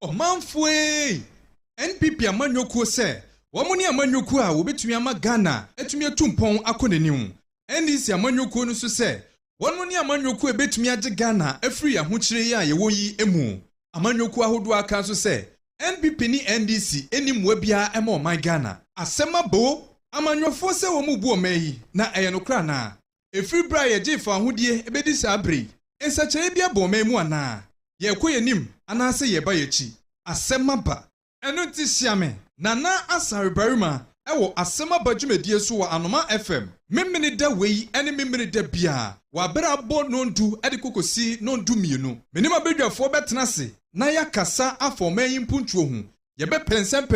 Omanfwe NPP amanyoku se wamuni amanyoku a wobetumi ama Ghana etumi atumpon akonenim NDC amanyoku no so se wamuni amanyoku ebetumi age Ghana afiri ahokyire ya yewo yi emu amanyoku ahodo aka so se NPP ni NDC enimwa bia ema oman Ghana asema bo amanyofo se wo mu bu omayi na eyenokra na efiri bra ye jefa ahodie ebedi sabre ensakere bia bo oman mu ana ye koyenim anase ye ba yechi asema ba enu ti siame nana asare barima ewo asema ba dwumadie so wa Anomaa FM memene da wei ene memene da bia wa bra bo nondu ede kokosi nondu mienu menima bedwafo betena se na yakasa afoman yimpuntuo hu ye be pensem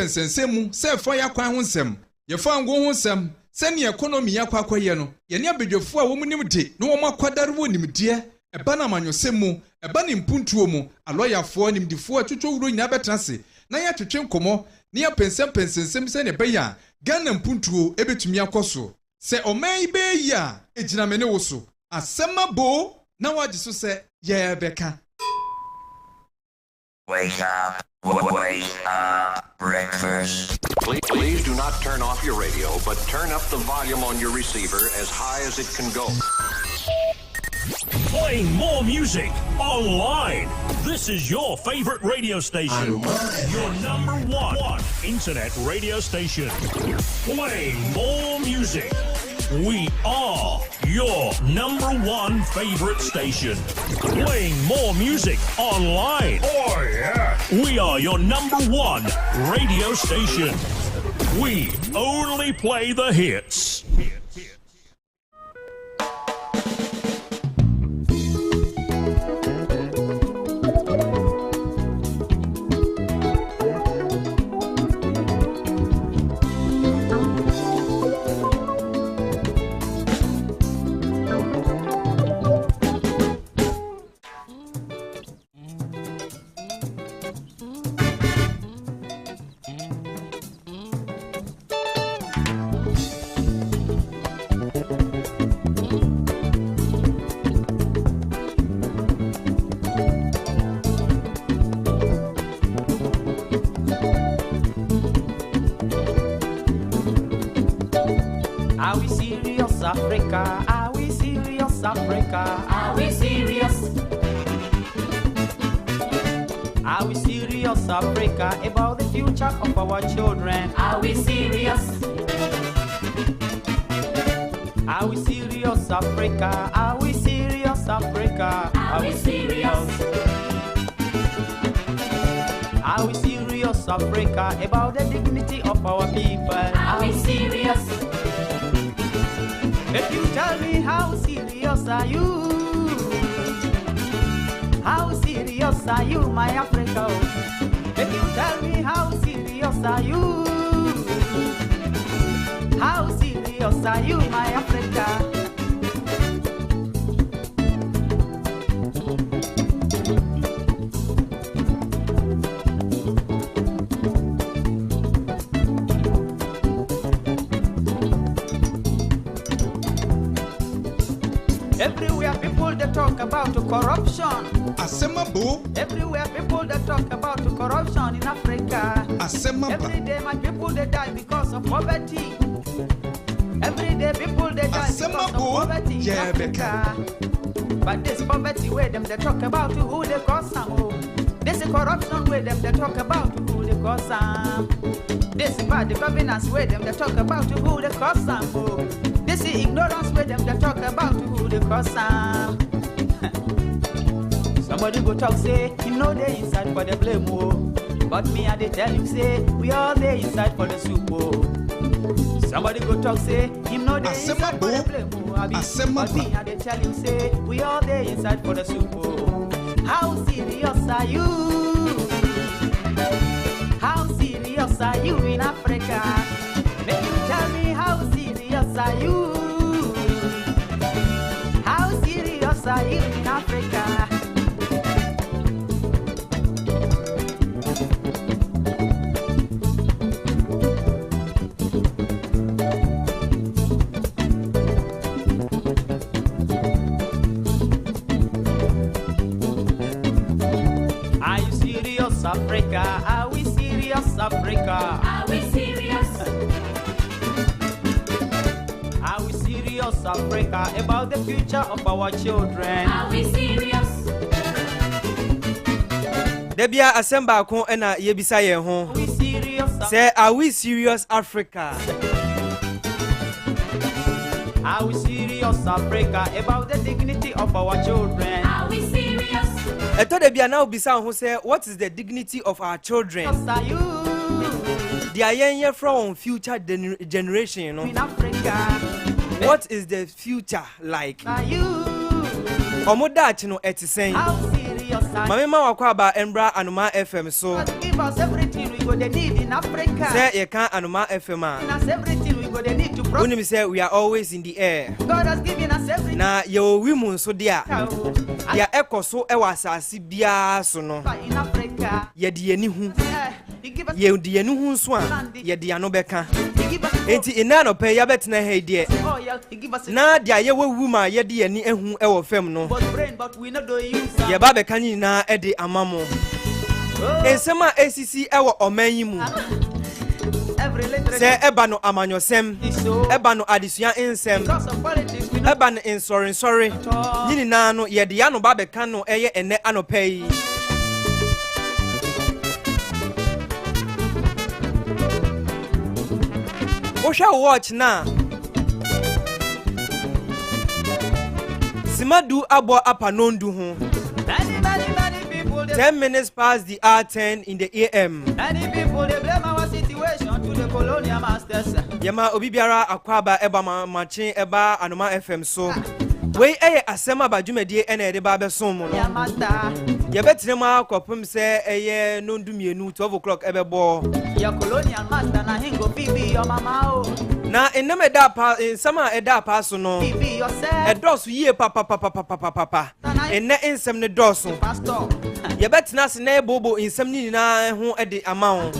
mu se fa yakwan ho nsem ye fa ngo ho nsem se ne economy yakwakoye no ye ne abedwafo a wo munim de no wo makwadare wo nimdie eba na manyosem mu eba ne mpuntuo mu aloyafo nimdifo atwetwo wuro nya betena se na ya twetwe nkomo ne ya pensem se ne beya Ghana mpuntuo ebetumi akoso se oman be ya ejina mene wo so asema bo na waji so se ye beka. Wake up, breakfast. Please do not turn off your radio, but turn up the volume on your receiver as high as it can go. Playing more music online. This is your favorite radio station. Your number one internet radio station. Playing more music. We are your number one favorite station. Playing more music online. Oh, yeah. We are your number one radio station. We only play the hits. Are we serious, Africa? Are we serious, Africa? Are we serious? Are we serious, Africa, about the future of our children? Are we serious? Are we serious, Africa? Are we serious, Africa? Are we serious? Are we serious, Africa, about the dignity of our people? Are we serious? If you tell me how serious are you? How serious are you, my Africa? If you tell me how serious are you? How serious are you, my Africa? Everywhere people they talk about corruption. Asema bo. Everywhere people they talk about corruption in Africa. Asema ba. Every day my people they die because of poverty. Every day people they die Asema because bo. of poverty in Africa. But this poverty where them they talk about who they cause some. This corruption where them they talk about who they cause some. This bad governance where them they talk about who they cause some. This ignorance where them they talk about who they cause some. Somebody go talk say him know they inside for the blame but me I they tell him say we all they inside for the soup Somebody go talk say him know they inside for the blame but me I they tell him say we all they inside for the soup How serious are you? How serious are you in Africa? Make you tell me how serious are you? How serious are you in Africa? Africa? Are we serious, Africa? Are we serious? Are we serious, Africa, about the future of our children? Are we serious? Debia Asemba ko ena yebisa ye ho. Are we serious? Say are we serious Africa? Are we serious, Africa, about the dignity of our children? Are we serious? Eto debia na obisa ho say what is the dignity of our children? Yes, are you They are young from future generation, you know. in Africa? What is the future like? Are you? Omodachi no etisen. How serious are Mama ma wakwa aba Embra Anomaa FM so. God give us everything we go to need in Africa. Say ye can Anomaa FM Given a. us everything we go to need to prosper. Unim say we are always in the air. God has given us everything. Na ye wi mu so dia. And Ya ekoso ewa asase bia so no. in Africa, Ye de ani hu. He give us Ye de ani hu so a ye de ano beka. He give us Enti ina no pe ya betena he de. oil. He give us Na dia ye wawu ma ye de ani ehu ewo fam no. but brain, but we not do use. Ye ba beka nyina e de amamo. Ensema ACC ewo oman yi mu. Every little Se eba no amanyosem. is so. Eba no adesua ensem. Because of politics, we not Eba no insori. Nyini na no ye de ya no ba beka no eye ene anopa yi. Osha watch na. Simadu abo apanondu ho. many people. 10 minutes past the hour 10 in the AM. Many people they blame our situation to the colonial masters. Yama obibiara akwaba eba machin eba Anomaa FM so. We asema badwumedie ene de ba besom no. Yeah, master. Ye betre ma akopem se eye nondumienu 12 o'clock ebebo. Your colonial master na hingo bibi your mama oh. Na eneme da pa ensama eda pa so no. Bibi yourself. Edosu yie papa. Enne ensem ne dosu. Pastor. Ye betena se na ebobo ensem ni na ho ede amawo.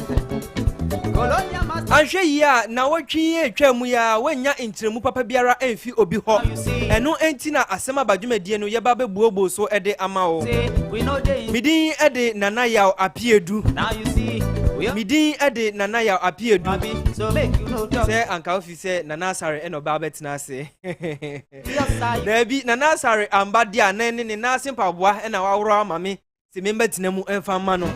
Colonial master. Anhwe yi a na wotwi etwamu ya wanya ntiremu papa biara emfi obi ho. You see. Eno enti na asema badwumedie no ye ba bebuobo so ede amawo. Say we know they. Midin ede nana yaw APPEADU. Now you see. We are Midin ede nana yaw APPEADU. Babi, so make you know talk. Say anka ofi say nana sare eno ba betina se. Yes, sir. Na bi nana sare amba dia na ne na sempaboa ena waworo amame se membetina mu emfa ma no.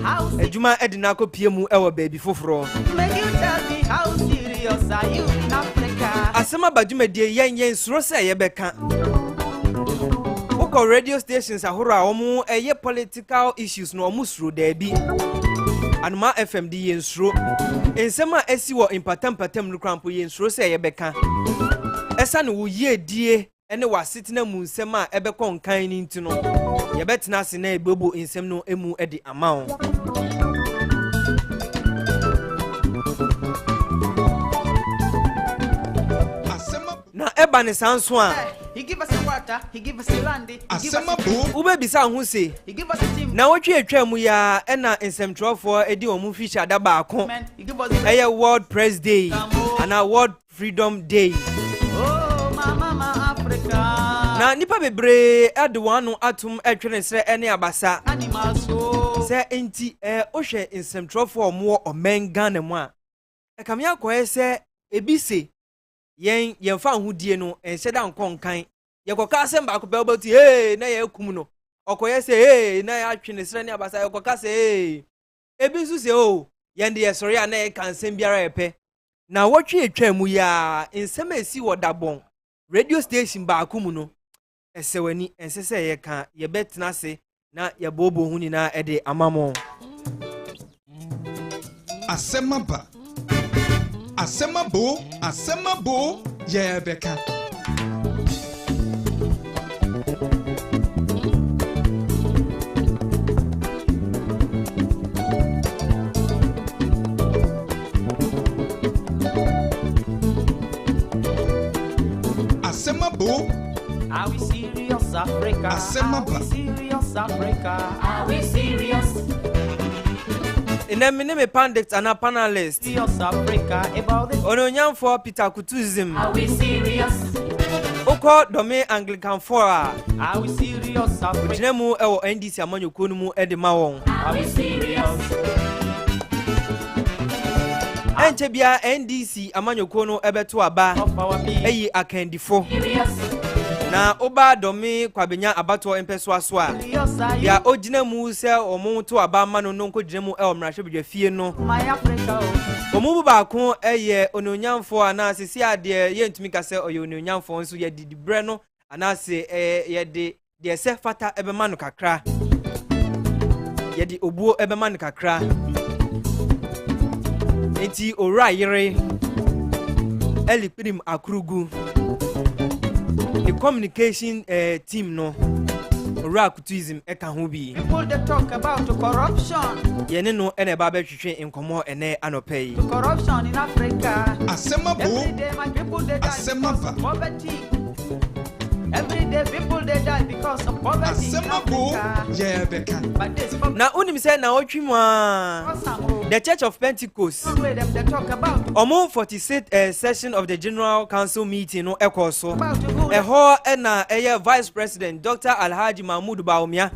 How Ejuma ede na kopie mu ewo baby foforo. make you tell me how serious are you in Africa? Asema badwumedie yen suro se ye beka. Oko radio stations ahoro a omo eye political issues no omo suro da bi. Anomaa FM di yen suro. Ensema esi wo impatam no krampo yen suro se ye beka. Esa no wo ye die ene wasetena mu nsem a ebekọ nkan ni ntino. Ye betena se na ebobo nsem no emu edi amawo. Na eba ne sanso a He give us the water, he give us the land, he give us Asema the, bo. ubebisa ho se he give us the team. na wotwe etwam ya ena nsemtrofo edi omu feature da ba ko. Man, he give us the Eye World Press Day and a World Freedom Day. oh, mama Africa. Na nipa bebre ade wanu atum etwene sre ene abasa. Animals so. Se enti ohwe nsemtrofo omo omenga ne mu a. Ekamya koye se ebise yen fa hodie no ense da nkonkan. Ye koka asem ba ko belboti hey na ye kum no. Okoye se hey na ya twene sre ne abasa ye koka se hey. Ebi su se oh yen de yesori a na ye kan sem biara epe. Na wotwe etwam ya ensem esi wodabon. Radio station ba akumu no. Esewani ensese ye kan ye betena se na ye bobo hu ni na ede amamo. Asema ba. Asema bo. Ye beka. Asema bo. Are we serious, Africa? Asema Are we ba. serious, Africa? Are we serious? In a minute pandit and a panelist. Serious, Africa, about the Ononyan for Peter Kutuzim. Are we serious? Yɛkɔ dɔme Anglican for a Are we serious, Africa? gyina mu ɛwɔ NDC amanyɔkuo no mu ɛde ma wɔn. Are we serious? Ɛnkyɛ bia NDC amanyɔkuo no ɛbɛto aba Of our people. ɛyi akandifo. Serious. Na oba dɔme kwabenya abato empeso aso a Serious are you? ya ogyina mu sɛ ɔmo to aba ma no nko gyina mu ɛwɔ mmrahwɛbadwa fie no. My Africa. Ɔmo bu baako ɛyɛ ononyamfo ana sisi ade yɛntumi ka sɛ ɔyɛ ononyamfo nso yɛ didi brɛ no ana se yɛde de sɛ fata ɛbɛma no kakra. Yɛde obuo ɛbɛma no kakra. Enti owura yere Elipirim Akurugu the communication team no Rakutism eka ho bi. People they talk about corruption. Yene no ene ba ba twetwe nkomo ene anopa yi. Corruption in Africa. Asemabo. Every day my people they die because of poverty. Every day people they die because of poverty in Asemabo. Africa. Yeah, Becca. But this for Na unim say na otwi mu a the Church of Pentecost way them they talk about omo 46th session of the General Council meeting no ekoso. who Eho na eye Vice President Dr. Alhaji Mahmoud Baumia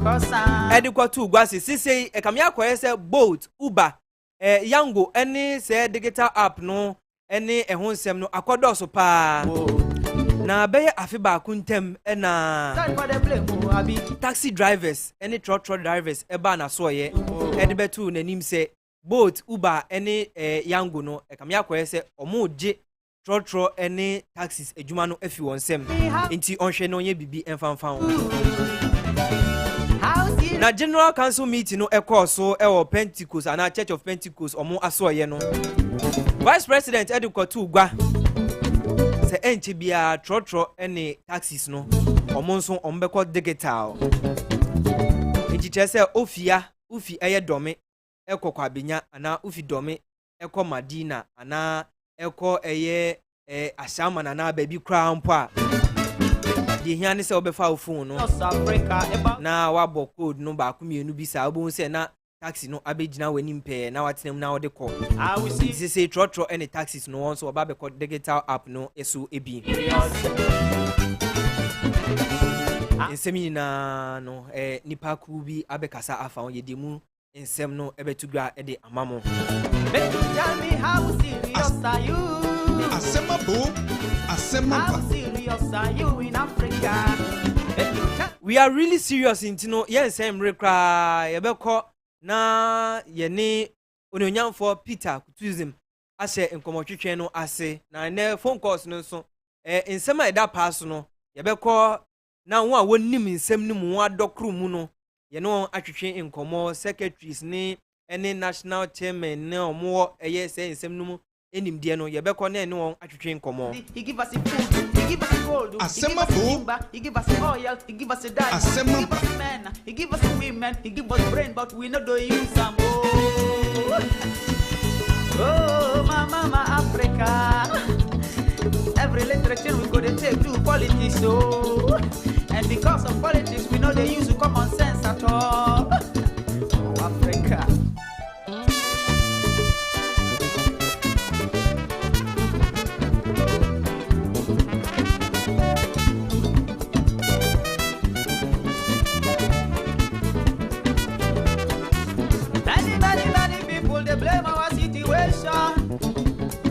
edikwato ugwase sisi ekamya koye se Bolt Uber Yango ene se digital app no ene ehon nsem no akodoso pa na beye afi ba kuntem na for the blame abi taxi drivers ene Trotro drivers eba na so ye ede betu nanim se Bolt Uber ene Yango no ekamya koye se omo je Trotro ene taxis ejuma no afi won sem enti onhwe no ye bibi emfanfan na General Council meeting no ekoso ewo Pentecost ana Church of Pentecost omo asoye no Vice President Edukwotu Ugwa se enche bia Trotro ene taxis no omo nso ombekọ digital enti chese ufi eye dome ekokwa benya ana ufi dome eko Madina ana eko eye asama na baby kra mpo a de hia ne se obefa wo phone no na wabo code no ba ku mienu bi sa obo se na taxi no abegina wani mpe na watenam na wode call we say Trotro any taxis no won so oba be call digital app no eso ebi ensemi na no nipa ku bi abekasa afa on yedemu ensem no ebetugwa ede amamo. Tell me how serious are you? Asemabo. How serious are you in Africa? We are really serious in no yes emrekra yebekọ na yene ononyamfo Peter Kutuzim ase nkomotwetwe no ase na ne phone calls no so ensem a eda pass no yebekọ na wo a wonim nsem ni mu adokru mu no yeno atwetwe nkomo secretaries ni ene national chairman ne omo eye se nsem no mu enim die no yebekọ na ene won atwetwe nkomo. He give us the food, he give us the gold, he give us the timber, he give us the oil, he give us the diamonds, he give us men, he give us the women, he give us brain, but we not do use them. Oh, mama Africa. Every literature we go to take to politics, so and because of politics we know they use common sense at all. Oh, Africa. Many people they blame our situation.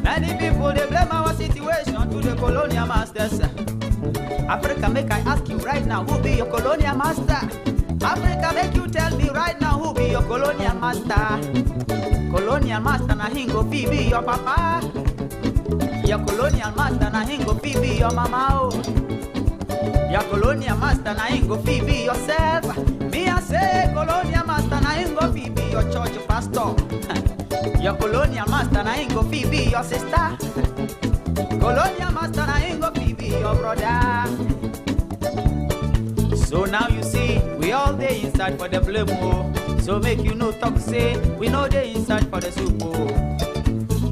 Many people they blame our situation to the colonial masters. Africa, make I ask you right now, who be your colonial master? Africa, make you tell me right now, who be your colonial master? Colonial master na hingo be your papa. Your colonial master na hingo be your mama. Oh. Your colonial master na hingo be yourself. Me I say colonial master na hingo be your church pastor. Your colonial master na hingo be your sister. Colonial master na hingo be your brother. So now you see, we all day inside for the blame. So make you no talk say, we know they inside for the soup.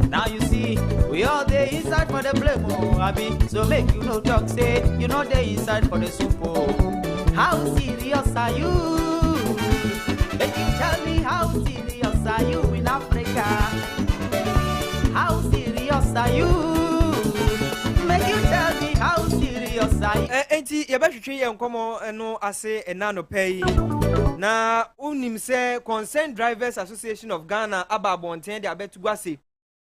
Now you see, we all day inside for the blame. Abi, so make you no talk say, you know they inside for the soup. How serious are you? Make you tell me how serious are you in Africa? How serious are you? Make you tell me how serious are you? enti yɛbɛhwehwe yɛn nkɔmmɔ no ase ɛna no pɛyi na unim sɛ Concerned Drivers Association of Ghana aba abɔnten de abɛtu ase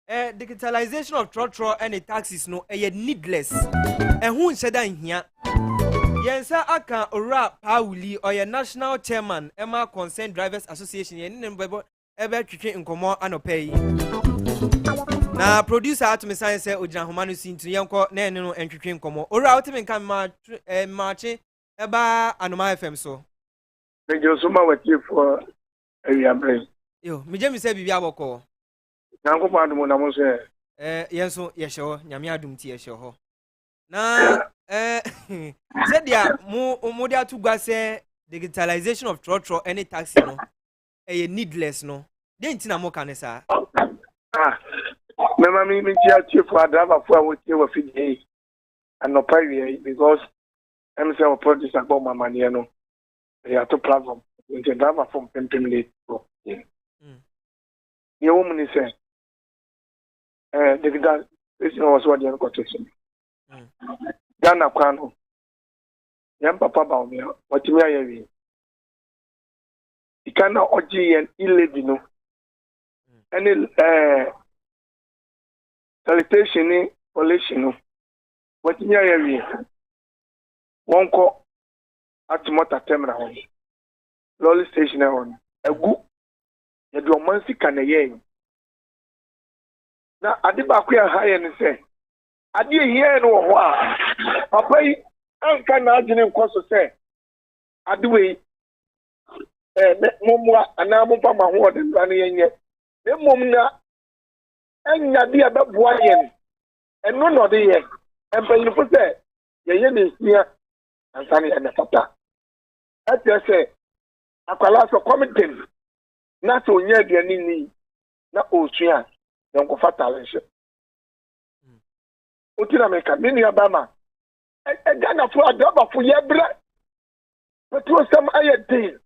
digitalization of Trotro and taxis no needless ɛho nhyɛ da nhia yɛnsa aka ora Pauli ɔyɛ national chairman Emma Concerned Drivers Association yɛn ne mbɛbɔ ɛbɛtwetwe nkɔmmɔ anɔpɛyi na producer atumi san sɛ ogyina homa no sintu yɛnkɔ na ɛne no ntwetwe nkɔmmɔ ora wotumi nka maache ɛba Anomaa FM so Mejo suma wati for awiabre. Yo, megye mi sɛ biribi abɔkɔ. Nanko pa adum na mo sɛ. Yɛn so yɛhyɛ hɔ, nyame adum ti yɛhyɛ hɔ. Na sɛdeɛ mo de ato gua sɛ digitalization of Trotro any taxi no needless no. De nti na mo ka ne saa. Me mami mi ti ati for driver for woti wa fidie. Anopa wie because em say o producer about my money no. You have to platform into driver from Pimpimile. You woman say, the was what you're quotation. Ghana Kwano, young papa about me, what you may have. You cannot OG and 11, any sanitation, pollution, what you may have. One call. At Mota Terminal, Lolly Station on a good Yadomansi Canayang. Now, I did back here high and say, I did hear no while. Papa, I can't imagine him cause to say, I do it. Mumwa, and I'm up on my word and running yet. The Mumna and Nadia Babuayan, and none of the year. And when you put that, Yayan is here and Sunny and the Fata. I say, akwala so committee na so nya aduane ni na osua na nkofa talent. Otina me ka mini abama. Ghana fo adaba fo yebra. Petro sam ayedin.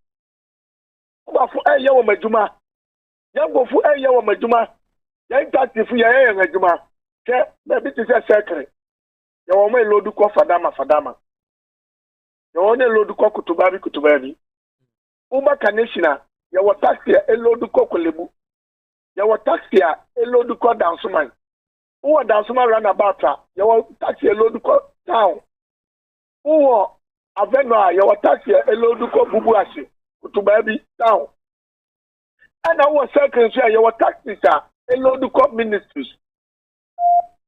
Ba fo aye wo maduma. Yango fo aye wo maduma. Yan taxi fo aye maduma. Ke na bi ti se secret. Ya wo mai lodu ko fadama. Yone lodu ko kutubabi uba kaneshina ya wataxi elodu ko kolebu ya wataxi elodu ko dansuman uwa dansuman runabout ya wataxi elodu ko town uwa aveno ya wataxi elodu ko bubuashi kutubabi town ana uwa second ya wataxi elodu ko ministries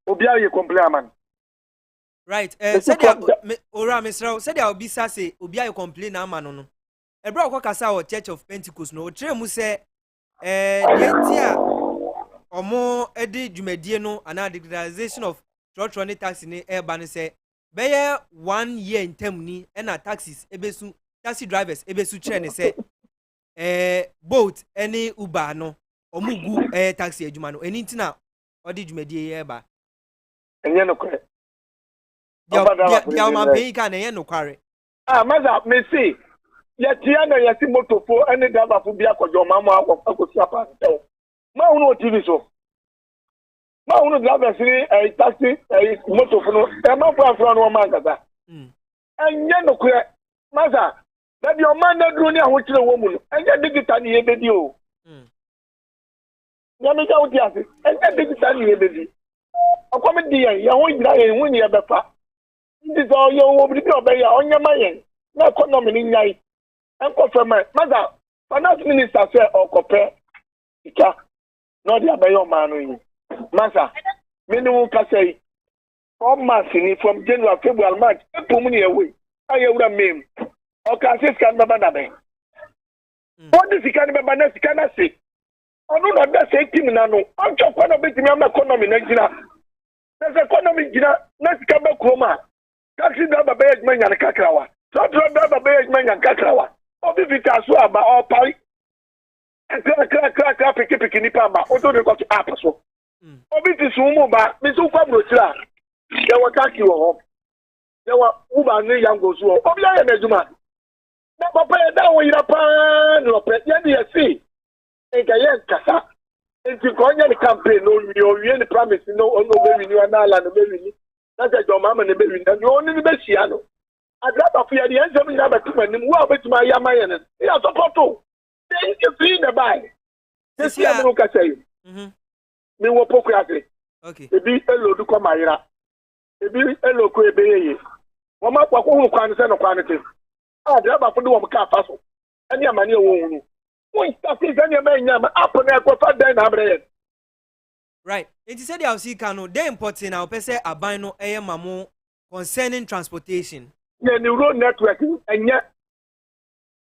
obi aye complain man. Right. Said Ora Misra said I'll be sassy, Obia complain amano. A bro kasa or Church of Pentecost no tremu say yentia or more Eddie Jumediano and digitalization of Trotro taxi in airban say Bayer 1 year in Temni and our taxis ebesu taxi drivers ebesu train say boat any Uber no or mugu taxi ejumano anything or did you media airba. And you know correct. Dia man pay kan na no kware. Maza me see. Ya tiana ya si moto fo any driver fo bia kojo mama akosi apa tell. Ma unu TV so. Ma unu driver si taxi moto fo no. E ma fo no man gaza. Enye no kware. Maza, that your man na duro ni ahokire wo mu no. Enye digital ni ebedi o. Ya me ja odi ase. Enye digital ni ebedi. Akwame di ya ho nyira ye hu ni e befa. This all you will be on your mind. No economy in night. And confirm Mother, finance minister said or compare. Not the Abayo man. Massa, minimum can say 4 months from January, February, March, money away. I would have made. Or can say, can Babanabe. What does he can remember next? Can I say? I don't know that's 18 nano. I'm just going to be the economy next year. There's economy, next come back home. Taxi driver be ejman yan kakrawa. Trotro driver be ejman yan kakrawa. Obi vita so aba o pari. Kra piki nipa ba. O to de ko to app so. Obi ti sumu ba, mi so kwa brotira. Ye wa taxi wo ho. Ye wa Uber ni yan go so. Obi aye na juma. Na papa ye da wo yira pa no pe. Ye di esi. E ga ye kasa. Enti ko nya ni campaign no wi ni promise no be renew na ala no be renew. That's a John Mamma and the baby. You only the best piano. adraba for the ensem nya betumanim wo betuma ya mayen ya support o then you free the buy this year mo ka say me wo poku ase okay ebi elo du ko mayira ebi elo ko ebeye wo ma kwa ko hu kwan se no kwan te adraba for the wo ka fa so ani amane wo hu wo start say any man nya app na ko fa den na abre right it said the see cano they important now pese aban no mamo concerning transportation yeah the road network enye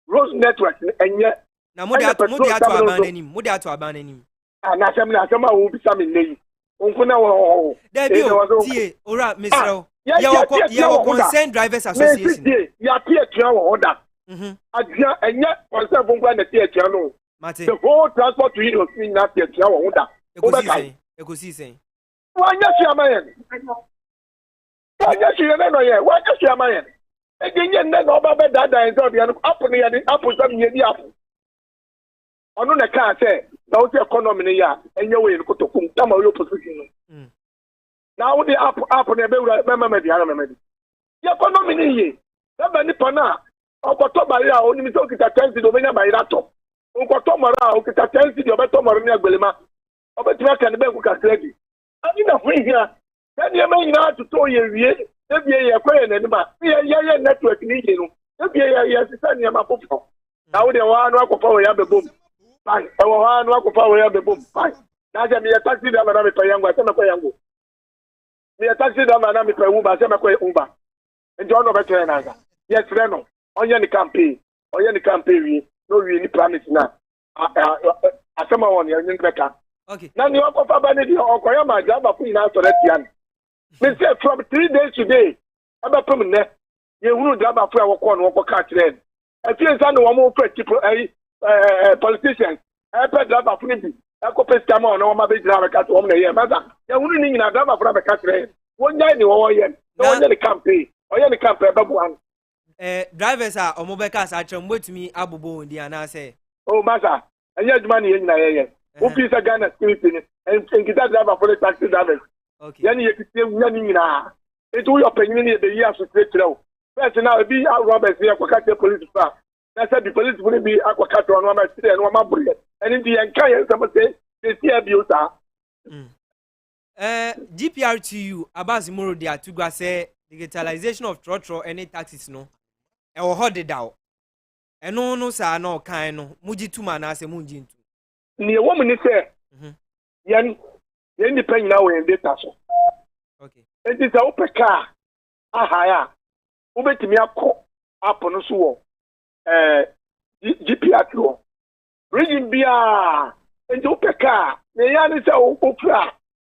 road network enye na mo dey to aban anim na asem a wo bisa me nei onko na wo there be o tie ora mesrel ya concern drivers association ya tie tua wo da adia enye concern bonko na tie tua no the whole transport industry na tie tua wo da ecosystem wanya siamayen wanya siamayen ejenye nne na oba be dada enzo bia no apu ne ya apu sam ye di apu onu na ka say na o economy ne ya enye we no kotokum tama we opposition no na o di apu ne be wura mema di ara mema di ya economy ne ye na ba ni pana okoto bari a oni mi so kita 10 do menya bari rato okoto mara o kita 10 do be to mara ni agbelema obetima kan be ku kakredi ani na free here then you may not to toy ye ebi ye kwere na nima ye network ni ye no ebi ye sisa ni ma popo na wo de wa no akofa wo ya bebom pai e wo ha no akofa wo ya bebom pai na je mi ye taxi da na me pa yango ase me kwa yango mi ye taxi da na me pa uba ase me kwa uba nje ono betere na ga yes reno onye ni campaign wi no wi ni promise na asema won ye nyi beka okay na ni okofa ba ni di okoya ma jaba fu ina so retian me say from 3 days today aba pem ne ye hunu jaba fu a woko no woko ka kire e fi nsa no wo mo fa tipo politicians e pe jaba fu ni bi e ko pe scam on wo ma be jira ka to wo na ye maza ye hunu ni nyina jaba fu ba ka kire wo nya ni wo ye no wo nya ni campaign oye ni campaign ba bu an drivers are omobeka sa chambotumi abubo ndi anase oh maza anya aduma ni ye nyina ye Officer Ghana Spirit and kita driver for the taxi drivers. Okay. Yani ye kiti yani nyina. Etu yo penyin ni be year so straight now. First now be Roberts here kwaka police fa. Na say the police will be akwaka to no ma tire no ma bure. Any the enka ye say say see bi uta. GPRTU Abbas Moro dia tugwa say digitalization of Trotro any taxes no. E wo hode dawo. Eno no sa na o kan no mujitu ma na ase munjintu. Ni a woman say yan ni pen na we data so okay it is a opeka ahaya ubetimi akọ app no so wo GPR to region bia enti opeka na ya ni say opra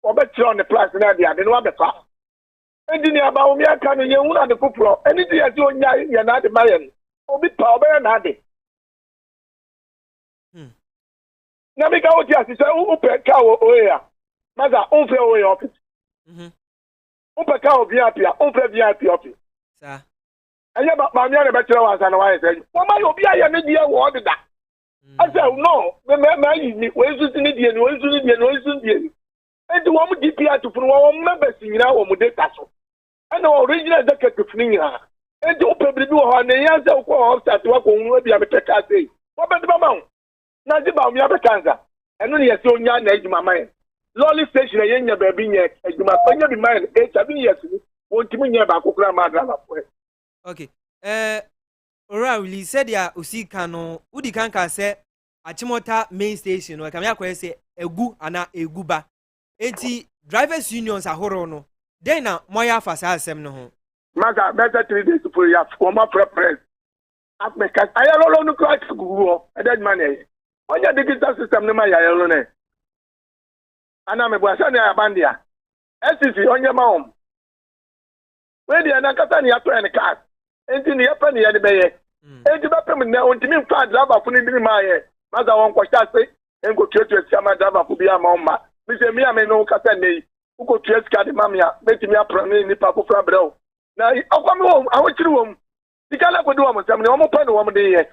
obetire on the price na dia de no abefa enti ni aba o mi aka no ye hu na de popro eni dia ti onya ya na de mayen obi pa obe na de na mi ka o ti asise upe ka o ya maza o fe o ya office upe ka o VIP o fe VIP office sa anya ba mi na be kire wa sa na wa say o ma yo bi aya ne die wo odida I say no me yi ni we su ni die ni we su ni die ni we su die ni e di wo mu DPR to funu wo members nyina wo mu data so and original executive ni nyina e di upe bi wo ha na ya say ko office wa ko hu bi a me peka say wo be di ba ma na di ba mi abekanza enu ni yesi onya na ejuma man lolly station ye nya ba bi nya ejuma panya bi man e tabi yesi wontimi nya ba kokura ma driver for okay ora really said ya osika no udi kanka se achimota main station no kamya kwa se egu ana eguba enti drivers unions ahoro no den na moya afasa asem no ho maga better 3 days for ya for my preference apeka ayalo no kwa gugu e dead man e onye digital system ne ma ya yelo ne ana me bua sani abandia SCC onye ma hom we dia na kata ni ato en card enti ni yepa ni ye de beye enti ba pem ne ontimi mfa driver fu ni diri ma ye maza won ko chase enko tuetu esia ma driver fu bia ma omma mi se mi ame no kata nei uko tuetu card mamia betimi aprame ni pa ko fra breo na akwami wo awochiri wo dikala ko do wo sam ne wo mo pa ne wo mo de ye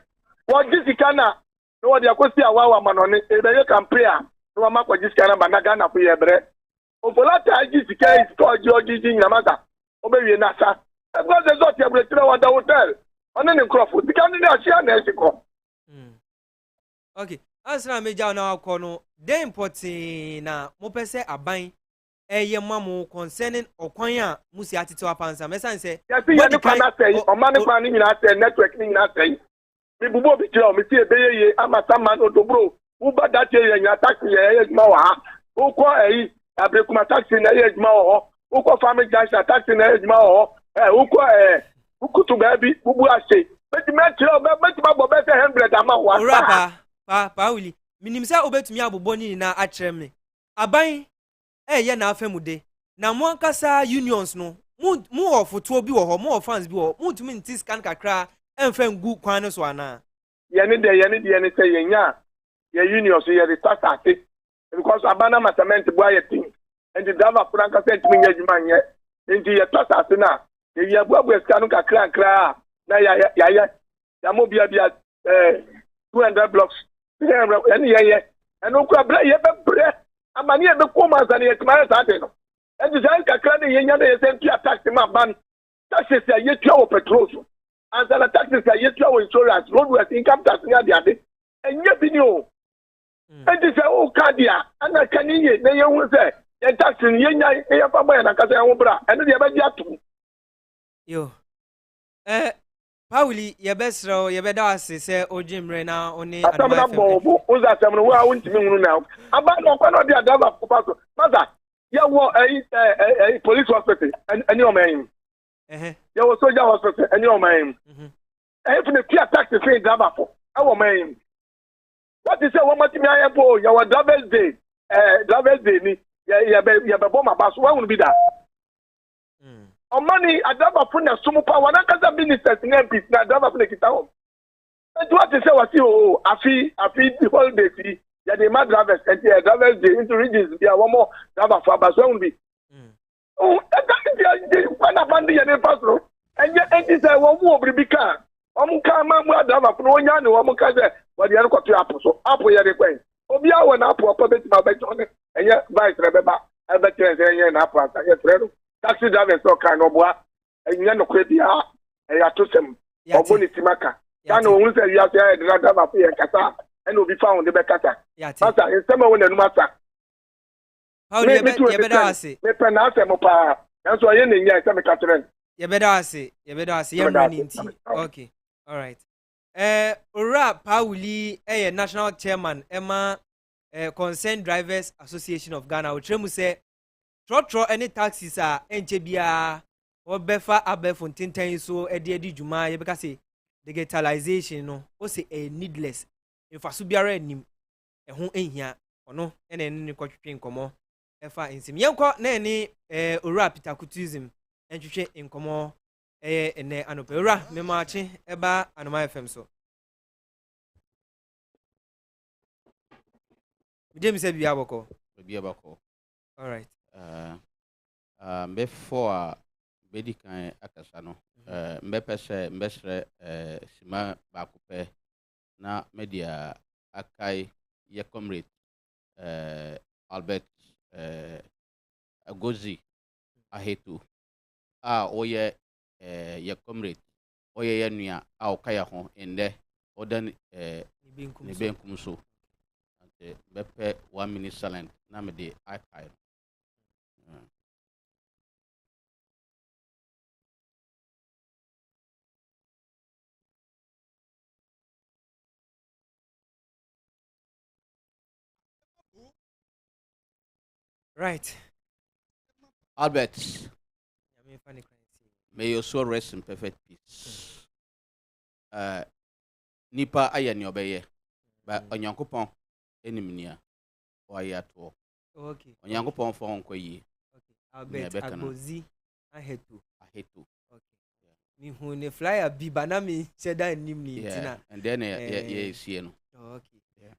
wo gisika na no wadi akosi awawa manone ebeye campaign no ma kwaji skana banaga na fu yebre ofolata agi sika is to oji nyamata obewie na sa Because the sort of the hotel. On any crop, the candidate share Mexico. Okay. Asra meja na akono dey important na mo pese aban eye mamu concerning okwan a musi atete apansa mesan say yes you dey plan say o man plan ni na say network ni na say me bubo bi je o me tie beye amata man odobro u ba that ye nya taxi ye ejuma wa u ko abrekuma taxi na ye ejuma wo u ko family junction taxi na ejuma wo u ko ukutu baby bubu ase beti metro beti ba bo be 100 ama wa pa uli minim say obetumi abobɔ ni na akyerɛ me aban ye na afamude na mo ankasa unions no mu ofoto bi wo ho mo fans bi wo mu tumi nti scan kakra emfa ngu kwan no so ana ye ne say yenya ye unions ye the tax ate because abana matament boy ye thing and the driver franka say tumi nya juma nye nti ye tax ate na ye abuabu scan kakra na ya mo bia 200 blocks any ye and no kwa bra ye be amani e be ko manza ne ekma sa ate no e di san kakra ne ye nya na ye sent to tax ma ban taxes ya ye tua o petrol so and the taxes ya ye tua o insurance roadworks income tax ya de ade enye bi ni o e di say o kadia ana kaniye na ye hu say ye tax ni ye nya ye fa boy na kasa ya ho bra eno de be di ato yo Pauli yebesro yebeda ase se ojimre na oni adama bobo uza temno wa wontimi hunu na aba no kwa no dia dava kopaso maza ya wo police hospital any o man ya wo soldier hospital any o man if the clear tax free dava for our man what is say one matimi ayepo ya wo driver's day ni ya be bomb abaso wa hunu bi da o money adaba for na sumu pa wana kasa ministers na MPs na adaba for na kita home. And what is say wasi o afi the holiday fee ya the mad drivers and the drivers dey into regions there one more driver for abaso won be. That is when abandi ya dey pass through. And yet it say one more bribika. Omu ka ma mu adaba for onya ne omu ka say what dey ko to apo so apo ya dey kwen. Obi a won apo opo beti ma beto ne enye vice rebeba e beto enye na apo asa ye frero. Taxi drivers so kind of boy enya no kwebia ya tosem oboni timaka kana ohun se ya se driver for ye kata and obi found the bekata masa insema won enu masa how ye beda ase me pe na ase mo pa enso ye ne nya se me katren ye beda ase ye mani nti okay all right ora Pauli national chairman ema concerned drivers association of Ghana o tremu say Trotro any taxis are enche bia or befa abefo tinten so edi djuma ye beka say digitalization no o say needless infaso biara anim ho ehia ono ene ne kwatwetwe nkomo efa ensim yenko na ene ora Peter Kutuzim entwetwe nkomo ene anope ora memachi eba Anomaa FM so bidem se bia boko all right before medical akasano mbepese mbesre sima bakupe na media akai ye comrade Albert Agozi ahetu oye ye comrade oye ye nua okaya ho ende odan ne benkum so ante bepe 1 minute silent na me de akai right Albert, may your soul rest in perfect peace. Nipa ayani obeye, but onyankopon enimnia or yato. Okay. Onyankopon for onko yi. Okay. Albert Agozi ahetu. Okay. Mi hu ne flyer bi banami cheda nim ni tina. And then ye see no. Okay. Yeah.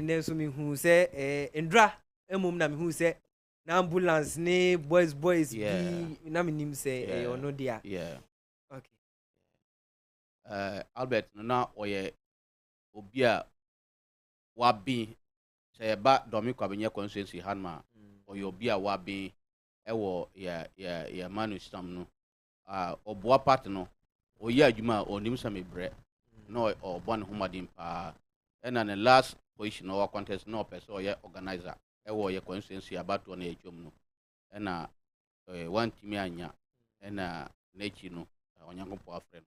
Ne so mi hu se ndra emum na mi hu se na ambulance ne boys bi na me nim say ono dia. Yeah. Okay. Albert na oye obia wabi say ba domi kwabenye constituency hanma oye obia wabi ewo ya manu stam no ɔboa part no ɔyɛ adwuma a ɔnim sɛ mebrɛ na ɔbɔ ne homaden paa ɛna ne last position na ɔwɔ contest na ɔpɛ sɛ ɔyɛ organizer ɛwɔ ɔyɛ constituency abatoɔ na yɛtwam no ɛna wantumi anya ɛna n'akyi no onyankopɔn afrɛ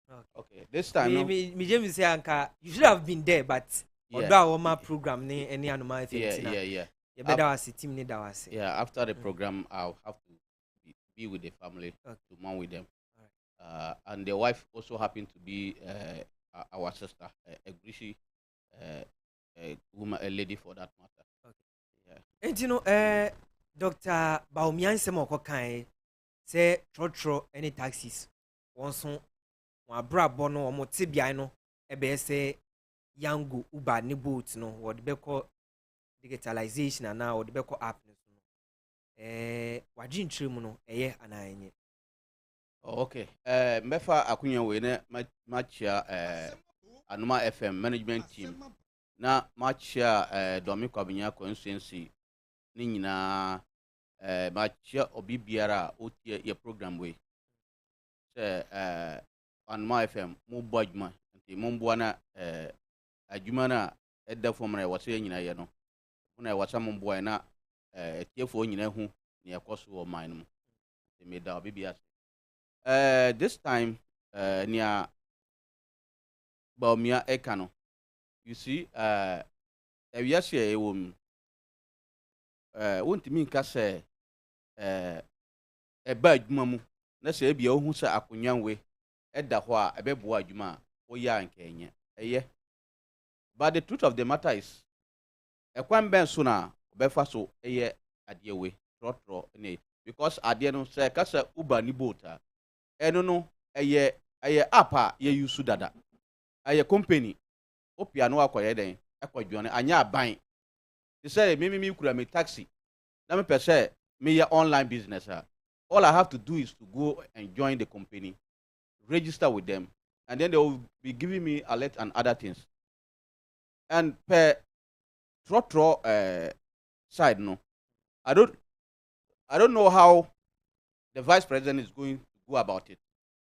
no okay this time no me James say anka you should have been there but although our ma program ni any Anomaa FM yeah you better was team ni that was after the program I'll have to be with the family to mourn with them and the wife also happened to be our sister a Grishi woman, a lady for that matter. And you know, Dr. Baumian Semoko Kai say Trotro any taxis. Once one bra bono or motibiano, ebe say yangu uba ni boats no, what the beko digitalization and now what the beko app no. Wajin trimuno, anaye. Okay. Mefa akunya wene matcha Anomaa FM management team. Na matcha Domi Kwabinya constituency ni nyina matcha obi biara otie ye program we. Se Anomaa FM mo bo adwuma nti mo mboa na adwuma na edda fom na wase nyina ye no. Na wasa mo mboa na tiefo nyina hu ne yakoso o man no. Nti me da obi biara this time near Baumia Ekano. You see, yes, a woman won't mean Casse a bad mamu. Let's say, be a who say a kunyan way at the Hua, a beboa juma, or ya and Kenya. But the truth of the matter is, a quan ben sooner, befaso a year at your way, Trotro, because I didn't say Cassa Uba Nibota. No, a apa ye use dada. A company, Opia no acquire then, Aquajuana, Anya buying. They say, maybe could have made taxi. Let me per se, me your online business. All I have to do is to go and join the company, register with them, and then they will be giving me alert and other things. And per Trotro side, no, I don't know how the vice president is going to go about it,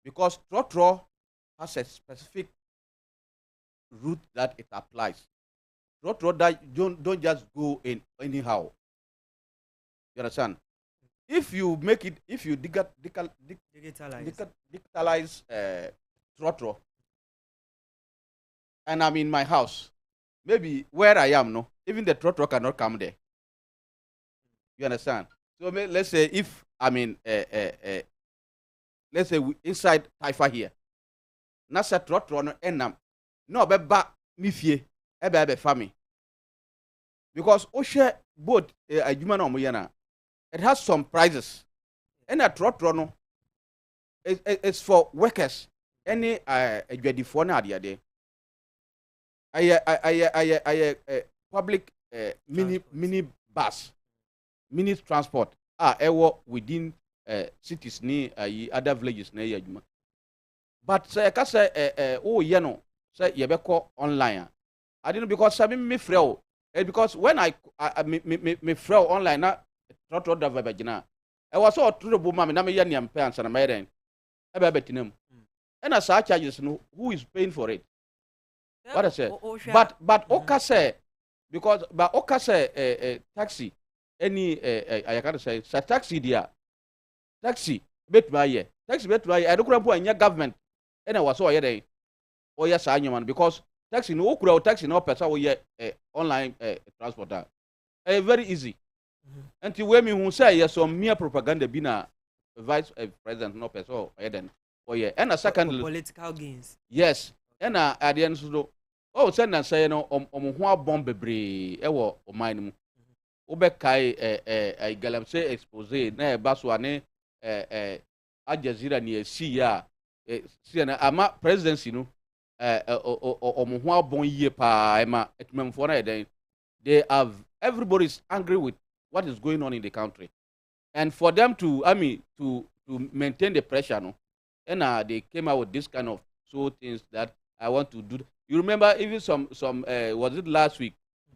because Trotro has a specific route that it applies. Trotro that don't just go in anyhow. You understand? If you make it, if you digitalize Trotro, and I'm in my house, maybe where I am, no, even the Trotro cannot come there. You understand? So let's say if I'm in let's say inside Taifa here. Nasa Trotro no enam. No beba mi fie ebe fami. Because oshe boat adwuma na omoye na it has some prices. And a Trotro no it's for workers. Any adwadifo na ade ade. Aye public mini bus, mini transport ewo within cities ni other villages na adwuma. But say ka say oh ye no say ye be call online. I didn't because say me frɛ because when I me frɛ online na Trotro driver be gina. E was so Trotro ma me na me ye niam pay ansa na me den. E be betinam. And as our charges no who is paying for it? What I say? But okay say because but okay say taxi any I can't say taxi dia. Taxi bet my taxi bet my I don't know anya government and I was so here or yes I man because taxi no okura taxi no person we online transporter very easy until when me who say yes some mere propaganda be na vice president no person or then and a second political gains yes and at the end so oh send and say no ho abom bebre e wo o man mu obekai galamse expose na e baso ane Al Jazeera ni esi ya si na ama presidency no omo ho abon yie pa ema etumemfo na eden they have everybody's angry with what is going on in the country and for them to to maintain the pressure no and they came out with this kind of things that I want to do. You remember even some was it last week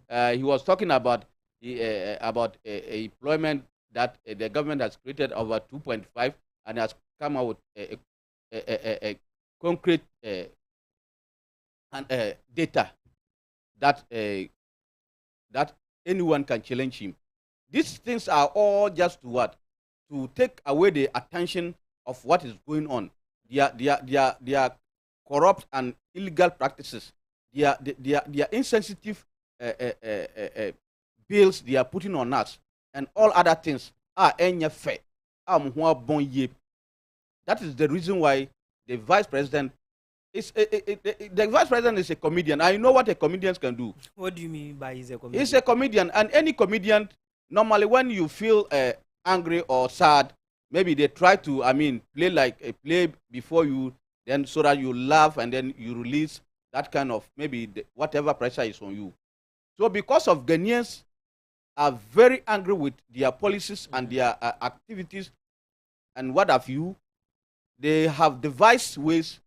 he was talking about employment that the government has created over 2.5 and has come out with a concrete data that that anyone can challenge him. These things are all just to what? To take away the attention of what is going on. Their corrupt and illegal practices. Their insensitive bills they are putting on us and all other things are fair. That is the reason why the vice president is the vice president is a comedian. I know what a comedian can do. What do you mean by he's a comedian? He's a comedian, and any comedian normally when you feel angry or sad, maybe they try to play like a play before you, then so that you laugh and then you release that kind of whatever pressure is on you. So because of Ghanaians are very angry with their policies and their activities and what have you, they have devised ways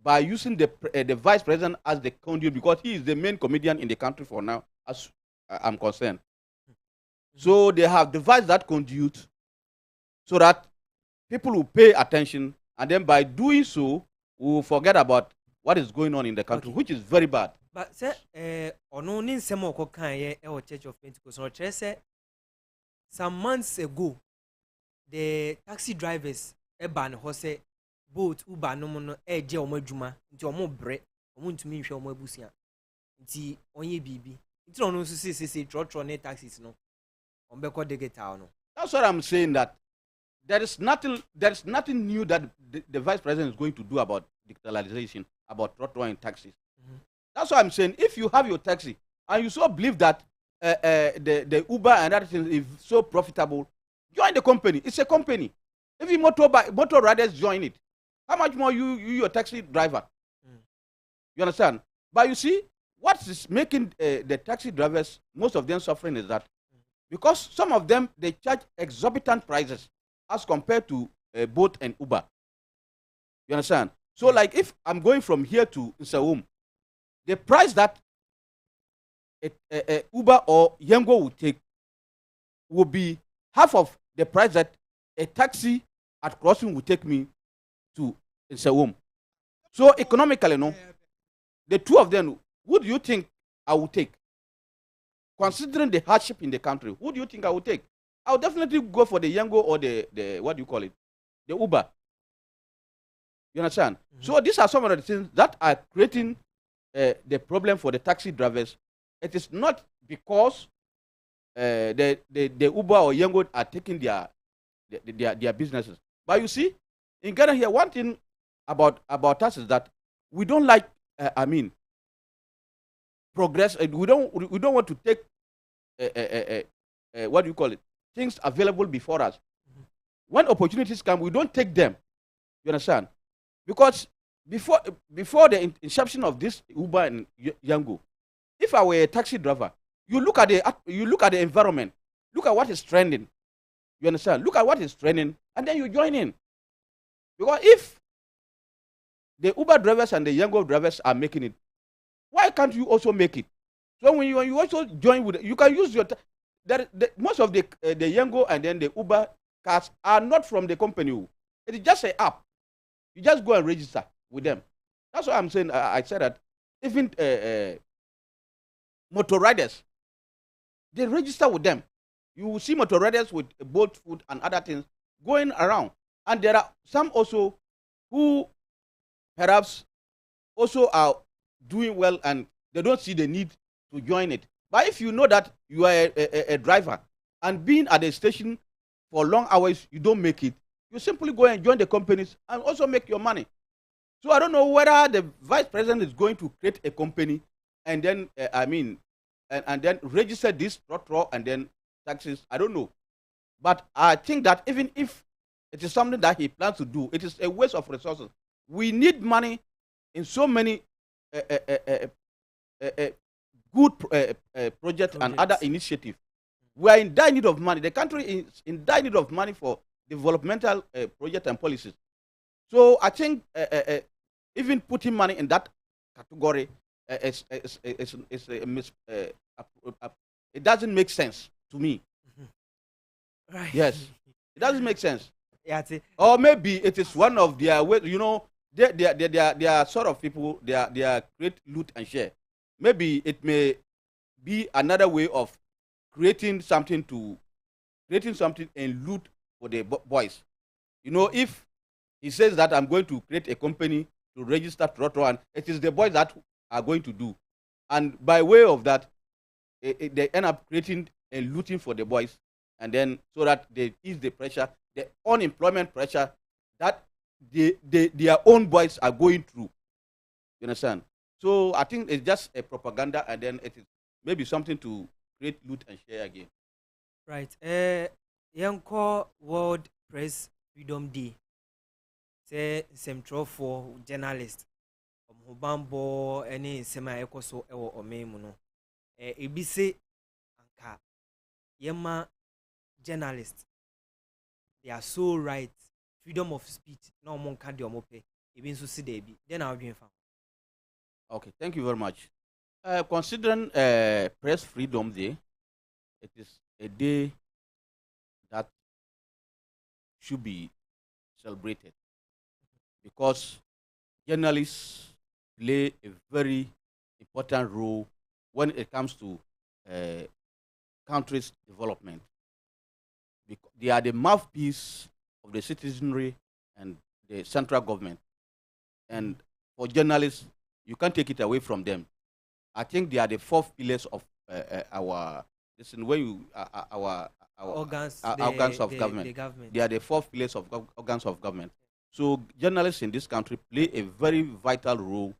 by using the vice president as the conduit, because he is the main comedian in the country for now, as I'm concerned. So they have devised that conduit so that people will pay attention, and then by doing so, we will forget about what is going on in the country, which is very bad. But say, ono ni nsemo ko kan ye e Church of Pentecost. No tell say some months ago, the taxi drivers ban ho say boat Uber no mo no je omo adwuma nti omo bre omo ntumi nhwe omo abusia nti onye bibi nti ono so say Trotro ne taxis no on be ko digital no. That's what I'm saying, that there is nothing new that the vice president is going to do about digitalization, about Trotro and taxis. That's what I'm saying. If you have your taxi and you so believe that the Uber and other things is so profitable, join the company. It's a company. If you motor riders join it, how much more you your taxi driver? You understand? But you see, what is making the taxi drivers, most of them suffering, is that because some of them, they charge exorbitant prices as compared to Bolt and Uber. You understand? So like if I'm going from here to Nsawam, the price that Uber or Yango will take will be half of the price that a taxi at crossing will take me to Nsawam. So economically, no, the two of them, who do you think I will take? Considering the hardship in the country, who do you think I will take? I will definitely go for the Yango or the what do you call it? The Uber. You understand? So these are some of the things that are creating the problem for the taxi drivers. It is not because the Uber or Yango are taking their businesses. But you see, in Ghana here, one thing about us is that we don't like, progress. We don't want to take what do you call it? Things available before us. When opportunities come, we don't take them. You understand? Because before the inception of this Uber and Yango, if I were a taxi driver, you look at the environment, look at what is trending. You understand? Look at what is trending, and then you join in. Because if the Uber drivers and the Yango drivers are making it, why can't you also make it? So when you also join with, you can use your. Most of the Yango and then the Uber cars are not from the company. It is just an app. You just go and register with them. That's what I'm saying. I said that even motor riders, they register with them. You will see motor riders with boat food and other things going around. And there are some also who perhaps also are doing well and they don't see the need to join it. But if you know that you are a driver and being at the station for long hours, you don't make it, you simply go and join the companies and also make your money. So I don't know whether the vice president is going to create a company and then, and then register this Trotro and then taxes. I don't know. But I think that even if it is something that he plans to do, it is a waste of resources. We need money in so many good projects and other initiatives. We are in dire need of money. The country is in dire need of money for developmental projects and policies. So I think even putting money in that category it doesn't make sense to me. Right. Yes, it doesn't make sense. Yeah, see. Or maybe it is one of their ways. They are sort of people. They are create loot and share. Maybe it may be another way of creating something and loot for the boys. If he says that I'm going to create a company to register Trotro, and it is the boys that are going to do, and by way of that, they end up creating and looting for the boys, and then so that they ease the pressure, the unemployment pressure that their own boys are going through. You understand? So I think it's just a propaganda, and then it is maybe something to create loot and share again. Right. Yanko World Press Freedom Day. Say Central for journalists. Hobambo any sema ekoso ewo omemu no. Ebi se anka yema journalists. They are so right. Freedom of speech. No one can do omope. Ebi nso si debi. Then I'll be fine. Okay, thank you very much. Considering Press Freedom Day, it is a day that should be celebrated because journalists play a very important role when it comes to country's development. They are the mouthpiece of the citizenry and the central government. And for journalists, you can't take it away from them. I think they are the fourth pillars of our Organs of government. The government. They are the fourth pillars of organs of government. So journalists in this country play a very vital role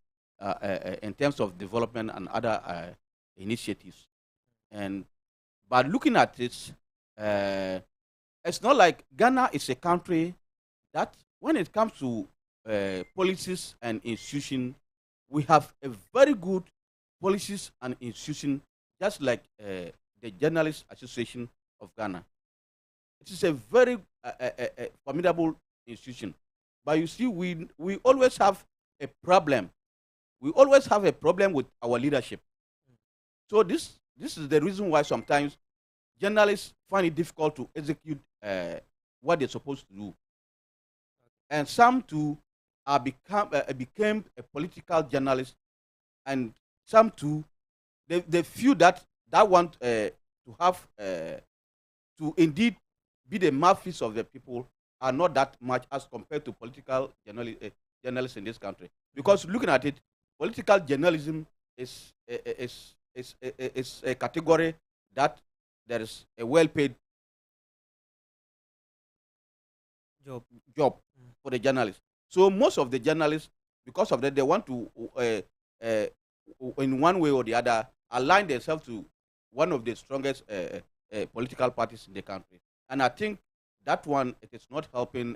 in terms of development and other initiatives. But looking at this, it's not like Ghana is a country that, when it comes to policies and institutions, we have a very good policies and institutions, just like the Journalists Association of Ghana. It is a very formidable institution. But you see, we always have a problem. We always have a problem with our leadership. So this is the reason why sometimes journalists find it difficult to execute what they're supposed to do. And some too became a political journalist, and some too they feel that want to have to indeed be the mouthpiece of the people are not that much as compared to political journalists in this country. Because looking at it, political journalism is a category that there is a well-paid job for the journalists. So most of the journalists, because of that, they want to, in one way or the other, align themselves to one of the strongest political parties in the country. And I think that one, it is not helping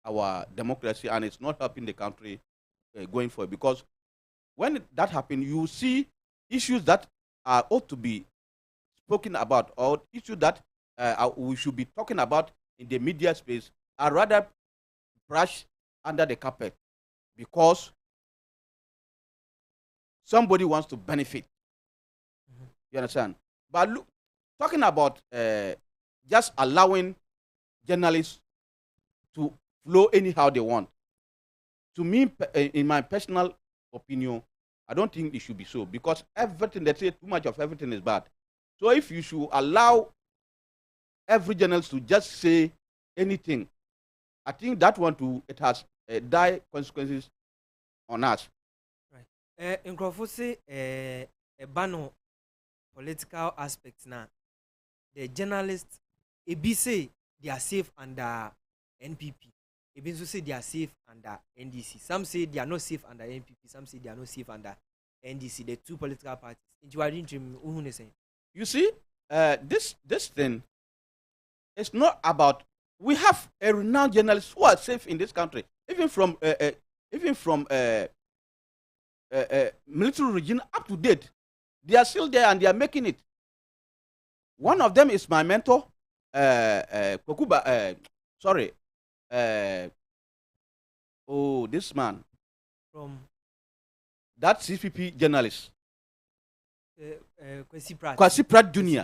our democracy, and it's not helping the country going forward. Because when that happens, you see issues that ought to be spoken about, or issues that we should be talking about in the media space, are rather brushed under the carpet because somebody wants to benefit. You understand? But look, talking about just allowing journalists to flow anyhow they want, to me, in my personal opinion, I don't think it should be so, because everything, they say too much of everything is bad. So if you should allow every journalist to just say anything, I think that one too, it has dire consequences on us. Right. In Crawford, a ban political aspects now. The journalists, ebi say they are safe under NPP. Ebi also say they are safe under NDC. Some say they are not safe under NPP. Some say they are not safe under NDC. The two political parties. You see, this thing is not about. We have a renowned journalists who are safe in this country, even from military regime up to date. They are still there and they are making it. One of them is my mentor, Kokuba. This man From that CPP journalist, Kwesi Pratt. Kwasi Pratt Jr.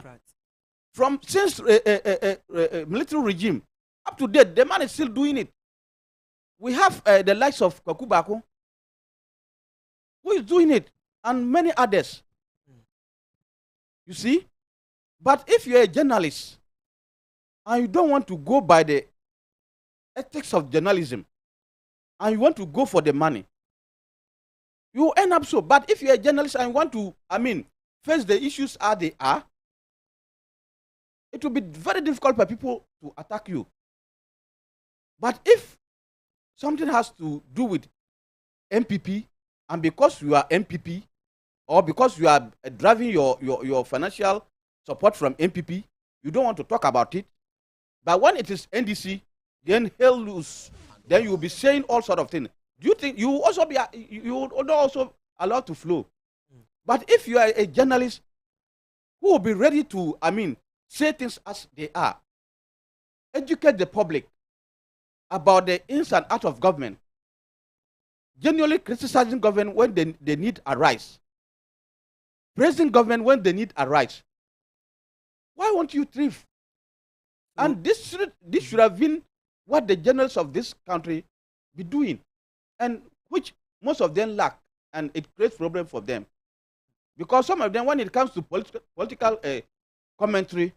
From since military regime up to date, the man is still doing it. We have the likes of Kakubako, who is doing it, and many others. You see? But if you're a journalist and you don't want to go by the ethics of journalism and you want to go for the money, you end up so. But if you're a journalist and you want to, face the issues as they are, it will be very difficult for people to attack you. But if something has to do with MPP, and because you are MPP, or because you are driving your financial support from MPP, you don't want to talk about it. But when it is NDC, then hell loose. Then you will be saying all sort of things. Do you think you will also be allowed to flow? But if you are a journalist who will be ready to, say things as they are, educate the public about the ins and outs of government, genuinely criticizing government when they need arise, praising government when they need arise, why won't you thrive? And this should have been what the journalists of this country be doing, and which most of them lack, and it creates problem for them. Because some of them, when it comes to political commentary,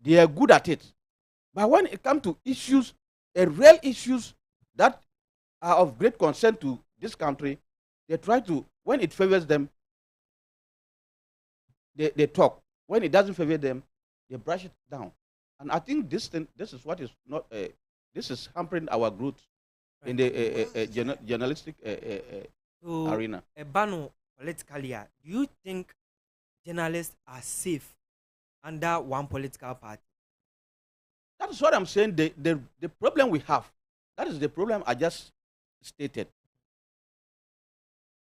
they are good at it. But when it comes to issues, real issues that are of great concern to this country, they try to, when it favors them, they talk. When it doesn't favor them, they brush it down. And I think this is what is not, this is hampering our growth in the journalistic arena. Ebano, politically, do you think journalists are safe under one political party? That is what I'm saying. The problem we have, that is the problem I just stated.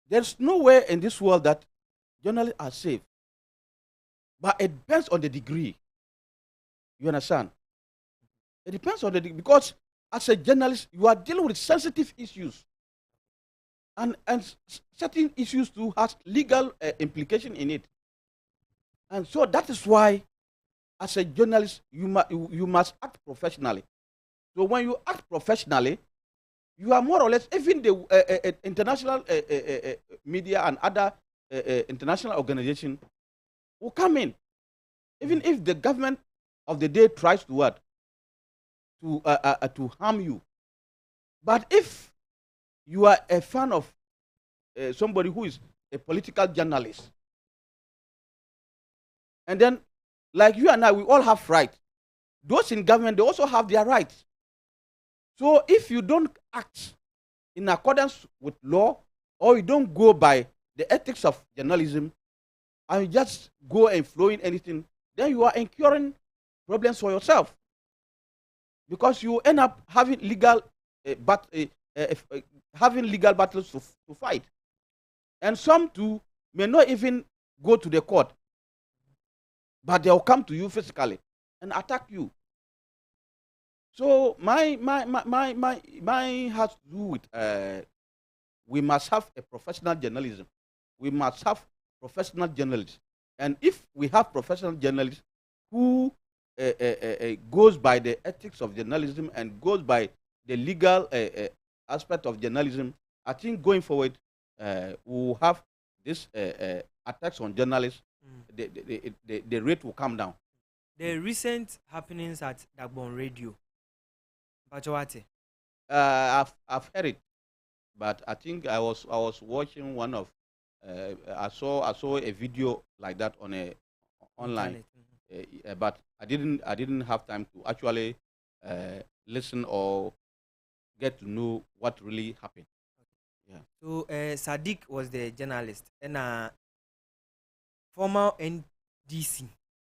There's no way in this world that journalists are safe. But it depends on the degree. You understand? It depends on the degree. Because as a journalist, you are dealing with sensitive issues. And certain issues too has legal implication in it. And so that is why, as a journalist, you must act professionally. So when you act professionally, you are more or less, even the international media and other international organizations will come in. Even if the government of the day tries to what? To harm you. But if you are a fan of somebody who is a political journalist, and then, like you and I, we all have rights. Those in government, they also have their rights. So if you don't act in accordance with law, or you don't go by the ethics of journalism, and you just go and flow in anything, then you are incurring problems for yourself. Because you end up having legal battles to fight. And some too may not even go to the court, but they'll come to you physically and attack you. So my has to do with we must have a professional journalism. We must have professional journalists. And if we have professional journalists who goes by the ethics of journalism and goes by the legal aspect of journalism, I think going forward we'll have this attacks on journalists. The rate will come down. The recent happenings at Dagbon Radio, Bachawate. I've heard it, but I think I was watching one of I saw a video like that on online, but I didn't have time to actually listen or get to know what really happened. Yeah. So Sadiq was the journalist and former NDC.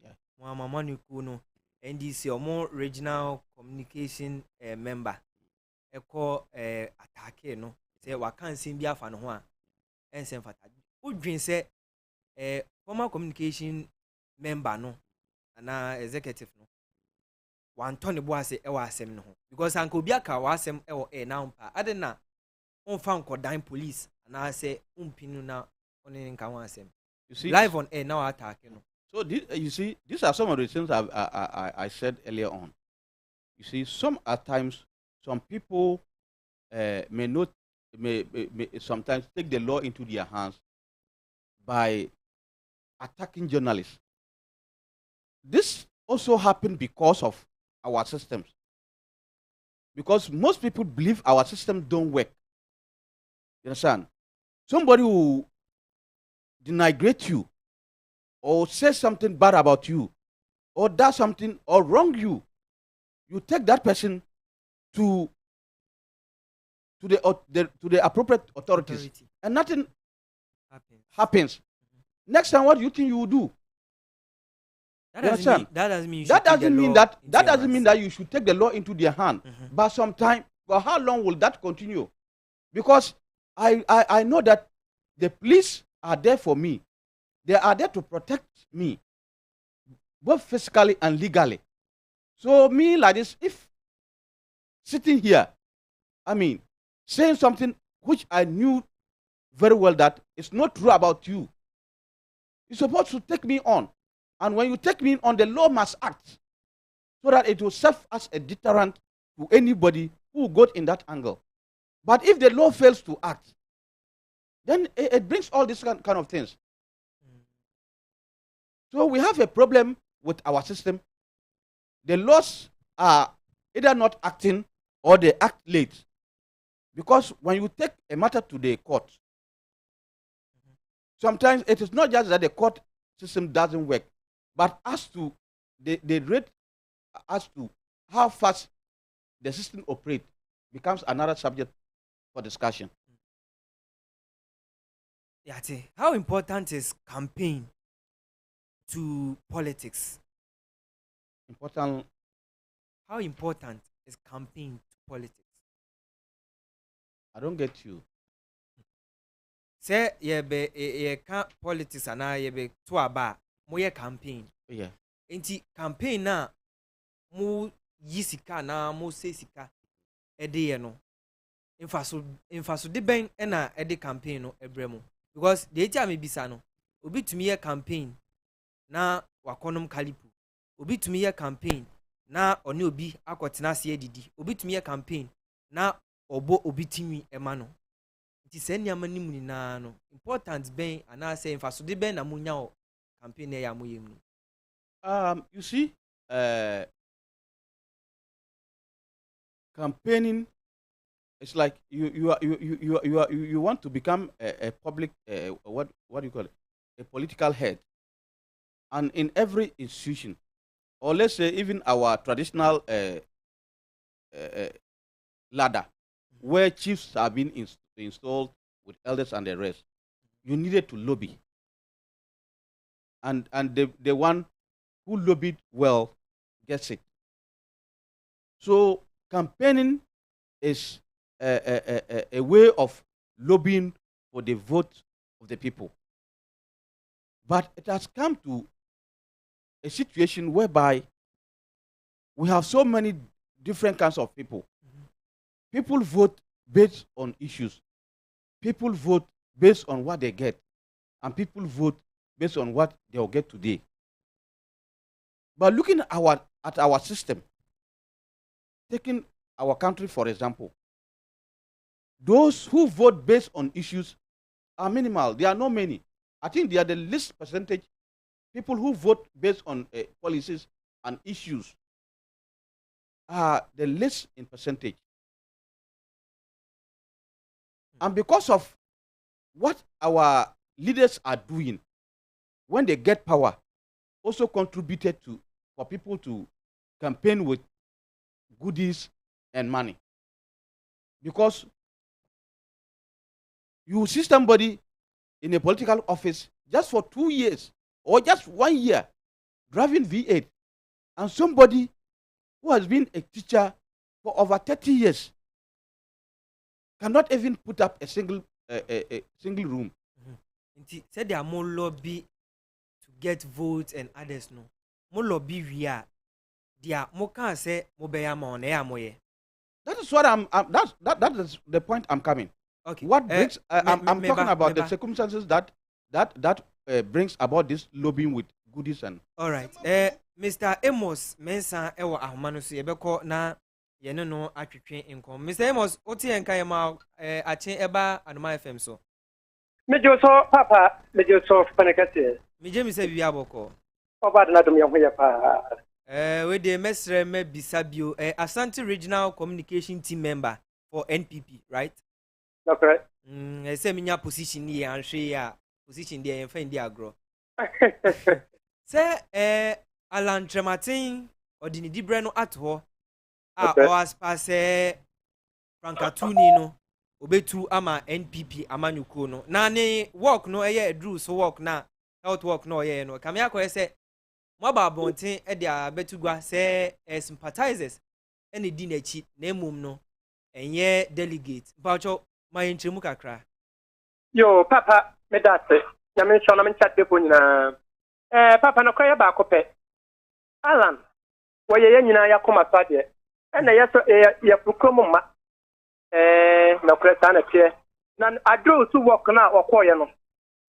Yeah. Muhammad Kuno, NDC or more regional communication member. Eko attack no. Say wakan simbia fan ho a ensem fata. Udwin say former communication member no ana executive no. Wan tone bo ase e wa asem no ho. Because anko obi aka wa asem e wo na mpa. Ade na on fan kodan police ana say umpinu na onin nka wa asem. You see, live on air now attacking. So you see, these are some of the things I said earlier on. You see, some at times, some people may not may sometimes take the law into their hands by attacking journalists. This also happened because of our systems. Because most people believe our systems don't work. You understand? Somebody who denigrate you or say something bad about you or does something or wrong you, you take that person to the appropriate authorities, and nothing happens. Next time, what do you think you will do? That doesn't mean that you should take the law into their hand. But sometime, for how long will that continue? Because I know that the police are there for me. They are there to protect me, both physically and legally. So me like this, if sitting here, I mean, saying something which I knew very well that it's not true about you, you're supposed to take me on. And when you take me on, the law must act so that it will serve as a deterrent to anybody who got in that angle. But if the law fails to act, then it brings all these kind of things. So we have a problem with our system. The laws are either not acting or they act late. Because when you take a matter to the court, sometimes it is not just that the court system doesn't work, but as to the rate, as to how fast the system operates, becomes another subject for discussion. Yate, how important is campaign to politics? Important. How important is campaign to politics? I don't get you. Say ye can politics and ye be to aba mo ye campaign. Yeah. Enti campaign na mo yisika na mo se sika ede ye no. Infaso de ben na ede campaign no ebremo. Because the eti am bisa no, obi tumi ye campaign na wakonom kalipu. Obi tumi ye campaign na oni obi akotena se edidi. Obi tumi ye campaign na obo obi timi ema no. Nti se nyama ni mu na no important ben ana se infaso de ben na munya o campaign ya moyem no. You see, campaigning, it's like you want to become a public what do you call it, a political head, and in every institution, or let's say even our traditional ladder, where chiefs have been installed with elders and the rest, you needed to lobby, and the one who lobbied well gets it. So campaigning is a way of lobbying for the vote of the people. But it has come to a situation whereby we have so many different kinds of people. People vote based on issues. People vote based on what they get. And people vote based on what they'll get today. But looking at our system, taking our country for example, those who vote based on issues are minimal. There are not many. I think they are the least percentage. People who vote based on policies and issues are the least in percentage. And because of what our leaders are doing when they get power, also contributed for people to campaign with goodies and money. Because you see somebody in a political office just for 2 years or just 1 year driving V8, and somebody who has been a teacher for over 30 years cannot even put up a single room. Said there are more lobby to get votes and others no. More lobby via dia mo can say mo be ya mo na ya moye. That is what that is the point I'm coming. Okay. What brings I'm talking about the circumstances that brings about this lobbying with goodies and. All right. Mr. Amos Mensa ewo ahoma no so yebekọ na yene no atwetwe nkom. Mr. Amos, oti enka yema achen eba Anomaa FM so. Mejo so papa, mejo so panekase. Meje mi se bia boko. Oba na dum yɛn ho yɛ pa. We de mesre me bisabio Asante Regional Communication Team member for NPP, right? That's right. Say minya position ni anhwe ya position dey yɛmfa ndi agro. Say Alan Trematin odi ni dibre no ato o as pass Frankatuni no obetu ama NPP amanyuko no na ne work no edru so work na health work no no kamia ko say Maba bonten e dia betugwa say sympathizers ene di nachi na emum no enye delegate bacho ma yentremu kakra. Yo papa me date ya me so na me chat depo nyina papa no koye ba kope Alan woye ye nyina yakoma sade ena yeso ye program ma na kweta na tie na adro su work na okoye no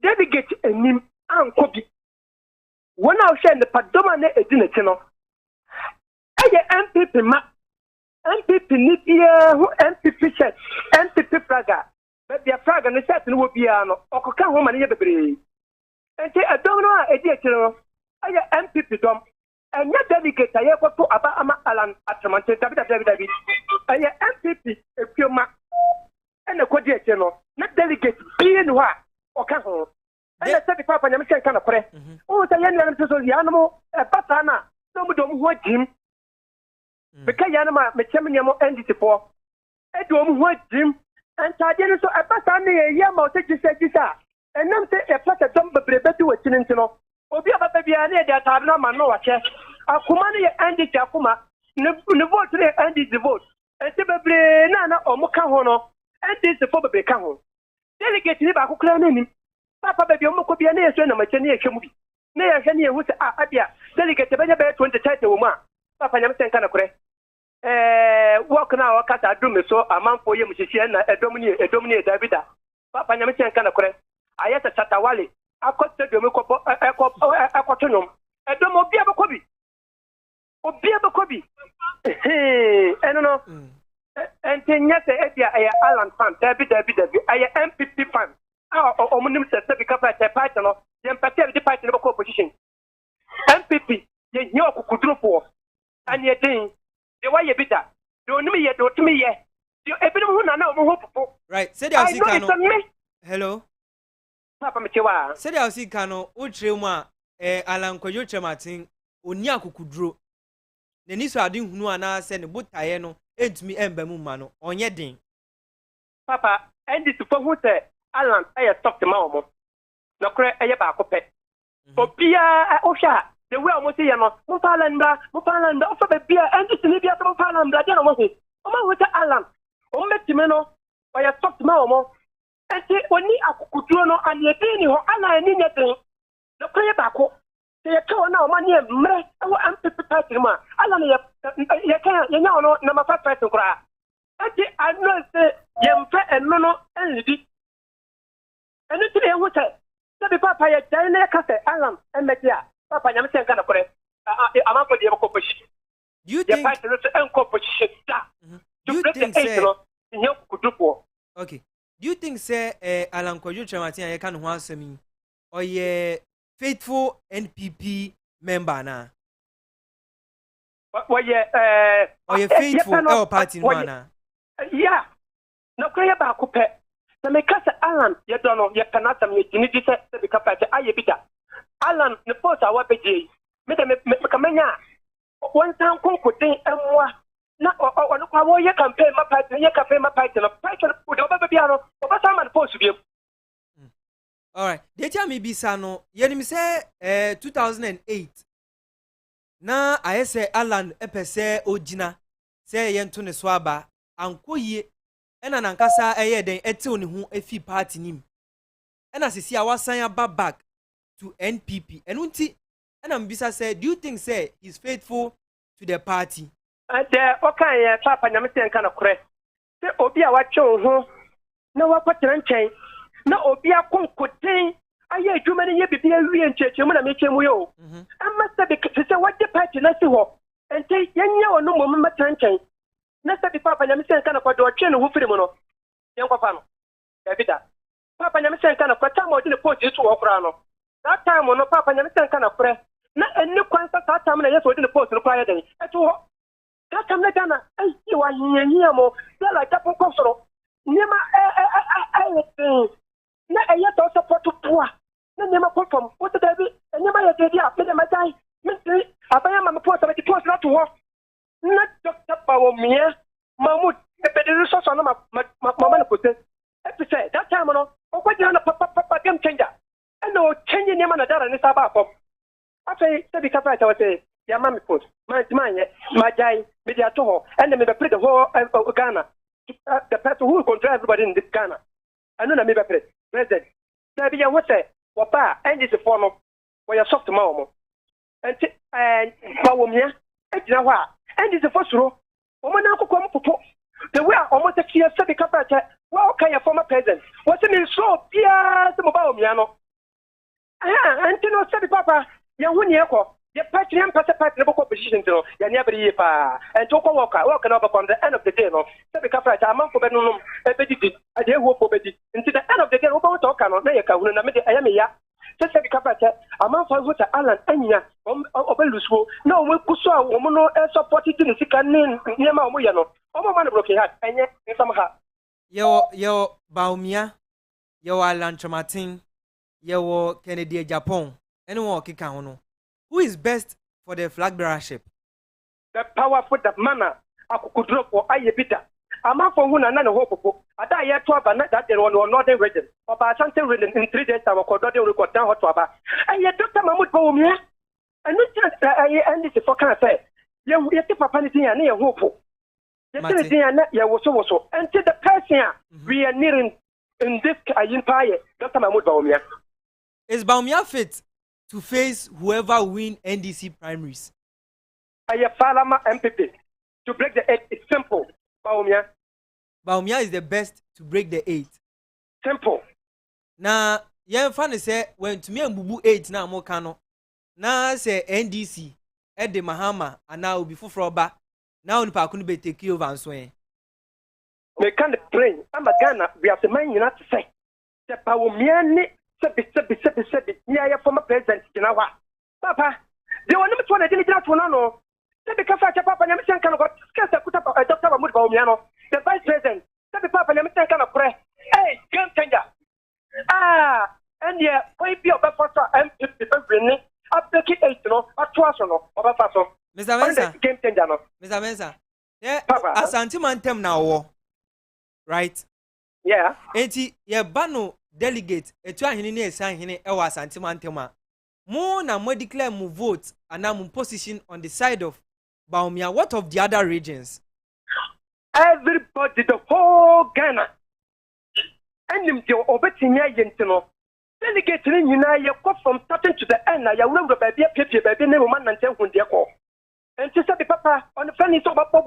delegate enim ankobi wona o share the padoma na edineti no eye MPP ma MPP ni bia hu MPP shirt MPP praga be praga no shirt no wo bia no okoka ho ma ne bebre enti adom no a edi ekire no eye MPP dom enya delegate aye ko to aba ama Alan Atramante David eye MPP epioma ene ko di ekire no na delegate bia no ha oka ho ene se di papa nyame ken kana kore o ta yen yan so ya no bata na no mu dom ho jim be ka yan ma me chem nyamo ndc po e dom ho jim enta de so bata na ye ya ma o te gisa enam te e plata dom bebrebe di wachini ntino obi ababa bia na e de atade na ma no wache akuma na ye ndc akuma ne vote ne ndc vote enti bebre na omuka ho no ndc fo bebre ka ho delegate ni ba akukla na nim papa baby o mko bia na yeso na mache na yehwemu bi na yehwe na yehu se abia delegate benya be 2030 wo ma papa nyam senka na kore work na wakata adum so amanfo ye mhihie na edom ni Davida papa nyam senka na kore ayata chatawale akotte do me ko akotonom edom obi abakobi eno no entenya se edia aya Alan fan David aya MPP fan omunim se bi kafa te party no ye mpate di party no ko opposition MPP ye nyi okukudropo ani edin de wa ye bita de onim ye de otumi ye de ebinom hu na omo ho popo right say dia sika no hello papa me chewa say dia sika no o kire mu a Alan Kwadwo Trematin oni akukudro na ni so ade hunu ana se ne botaye no entumi emba mu ma no onye den papa endi to hu se Alan aye stop the mawo na kure aye ba akopɛ obia ohwa the way omo say no mo palanda ofa be bia endi tini bia to palanda de no mo se omo hu ta Alan o metime no aye stop the mawo enti oni akukuduro no aniedi ni ho ana ani nyedin na kure ba ko ye ka na omo ne mre wo MPP party ma Alan ye ka ye nya no na ma fa party kura enti ano se ye mfa eno no enlidi enu tiri ehu se be papa ye dan na ka se Alan emedia papa nyam se nka na kore amanfo de ko poshi do you think party no se enko poshi da do you think say okay do you think say Alan Kwadwo Trematin ye kan ho asemi oye faithful NPP member na oye faithful party no na yeah na kore ba ko pe na me kasa Alan ye dono ye kanata me tini di se be kapate aye bita Alan ne post awa beje me kamanya one time konkoten emwa na ono kwa wo ye campaign ma party no party no do ba bia no oba sama post bi all right dey tell me bisa no ye nim say 2008 na ayese Alan epese ogina say ye nto ne so aba ankoyie ena nankasa eye den etew ne ho efi party nim ena sisi a wasan aba back to NPP enunti ena mbisa say do you think say he's faithful to the party the okay ya papa nyame senka na kore se obi a wache ho na wakwatira nchen na obi akonkoten aye adwuma ne ye bibia wie nchechemu na mechemu yo amma sabi se wade party na si ho ente yenya ono mo matanchen na sabi papa nyame sen kana kwa do twe ne ho firi mu no yen kwafa no ya bida papa nyame sen kana kwa tam odi ne post itu wo kura no that time no papa nyame sen kana kure na enni kwansa that time na yeso odi ne post no kwa ya den eto ho that time na gana ai wa hiya mo la tapo koforo nyema na eye to support poa na nyema confirm what da bi nyema ya dedi a me ma dai me abaya ma post ba ti post na to ho na doctor bawo mia mamut e pede so so na ma na kote e say that time no o kwa jira na papa game changer and no change nyema na dara ni saba pop after se bi ka fa ta wote ya ma me post ma dai me dia to ho and me be pray the whole Ghana the person who control everybody in this Ghana I know na me be president na bi ya wo say wo pa and this for no wo ya soft ma wo and bawo mia e jira ho a and this for suro wo mo na akokọ mpopo the way almost a year said the capacity well can your former president what's in so yeah some bawo mia no and no said papa ya hu ne ekọ the party and party no position to ya ne abri pa and to ko work na from the end of the day no said the capacity am for be no e be didi e dey ho for be didi until the end of the day we go talk no na ya ka hu na me de aya me ya said the capacity am for go to Alan anya obeluso na o kuso a wo no support it ni sika ne ma o ye no o ma na broken heart enye nsam ha yo baumia yo Alan Chamatin yo Kennedy Japan anyone kika ho no who is best for the flag bearership the powerful that manner akukudro for ayebita ama for hu na na ho popo ada ye to aba na that there on northern region oba asante region in 3 days time ko do dey record down hot aba aye Dr. Mahmoud Baumia and and this for can say ye ti papa ni tin ya na ye ho po ye ti tin ya na ye woso until the person we are nearing in this empire Dr. Mahmoud Baumia is Baumia fit to face whoever win NDC primaries? Aye Falama MPP to break the 8 it's simple Baumia is the best to break the 8 simple na yen fa ne say when to me ambubu 8 na mo ka no na say NDC e de Mahama ana obi foforo ba na oni pa ko no be take over anso en we can pray am Ghana we have the man not to say the Baumia ni sebi ya ya former president kina wa papa de wonu mto na dini jina to no sebi ka fa cha papa nyame sen kan go skasa kuta Dr. Mahmoud Baumia no the vice president sebi papa nyame sen kan kure game changer and yeah we be oba for MPP win after 8 no atwaso no oba fa so Mr. Mensa game changer no Mr. Mensa yeah Asante mantem na wo right yeah enti ye ba no delegate etu ahene ne esa ahene e wa Asante mantem a mo na mo declare mo vote and am position on the side of Baumia what of the other regions everybody the whole Ghana and them the obetinya yentino delegate ni nyina ye go from starting to the end na ya wura baby pepe baby ne mo man nante hunde ko enti say papa on the friend so papa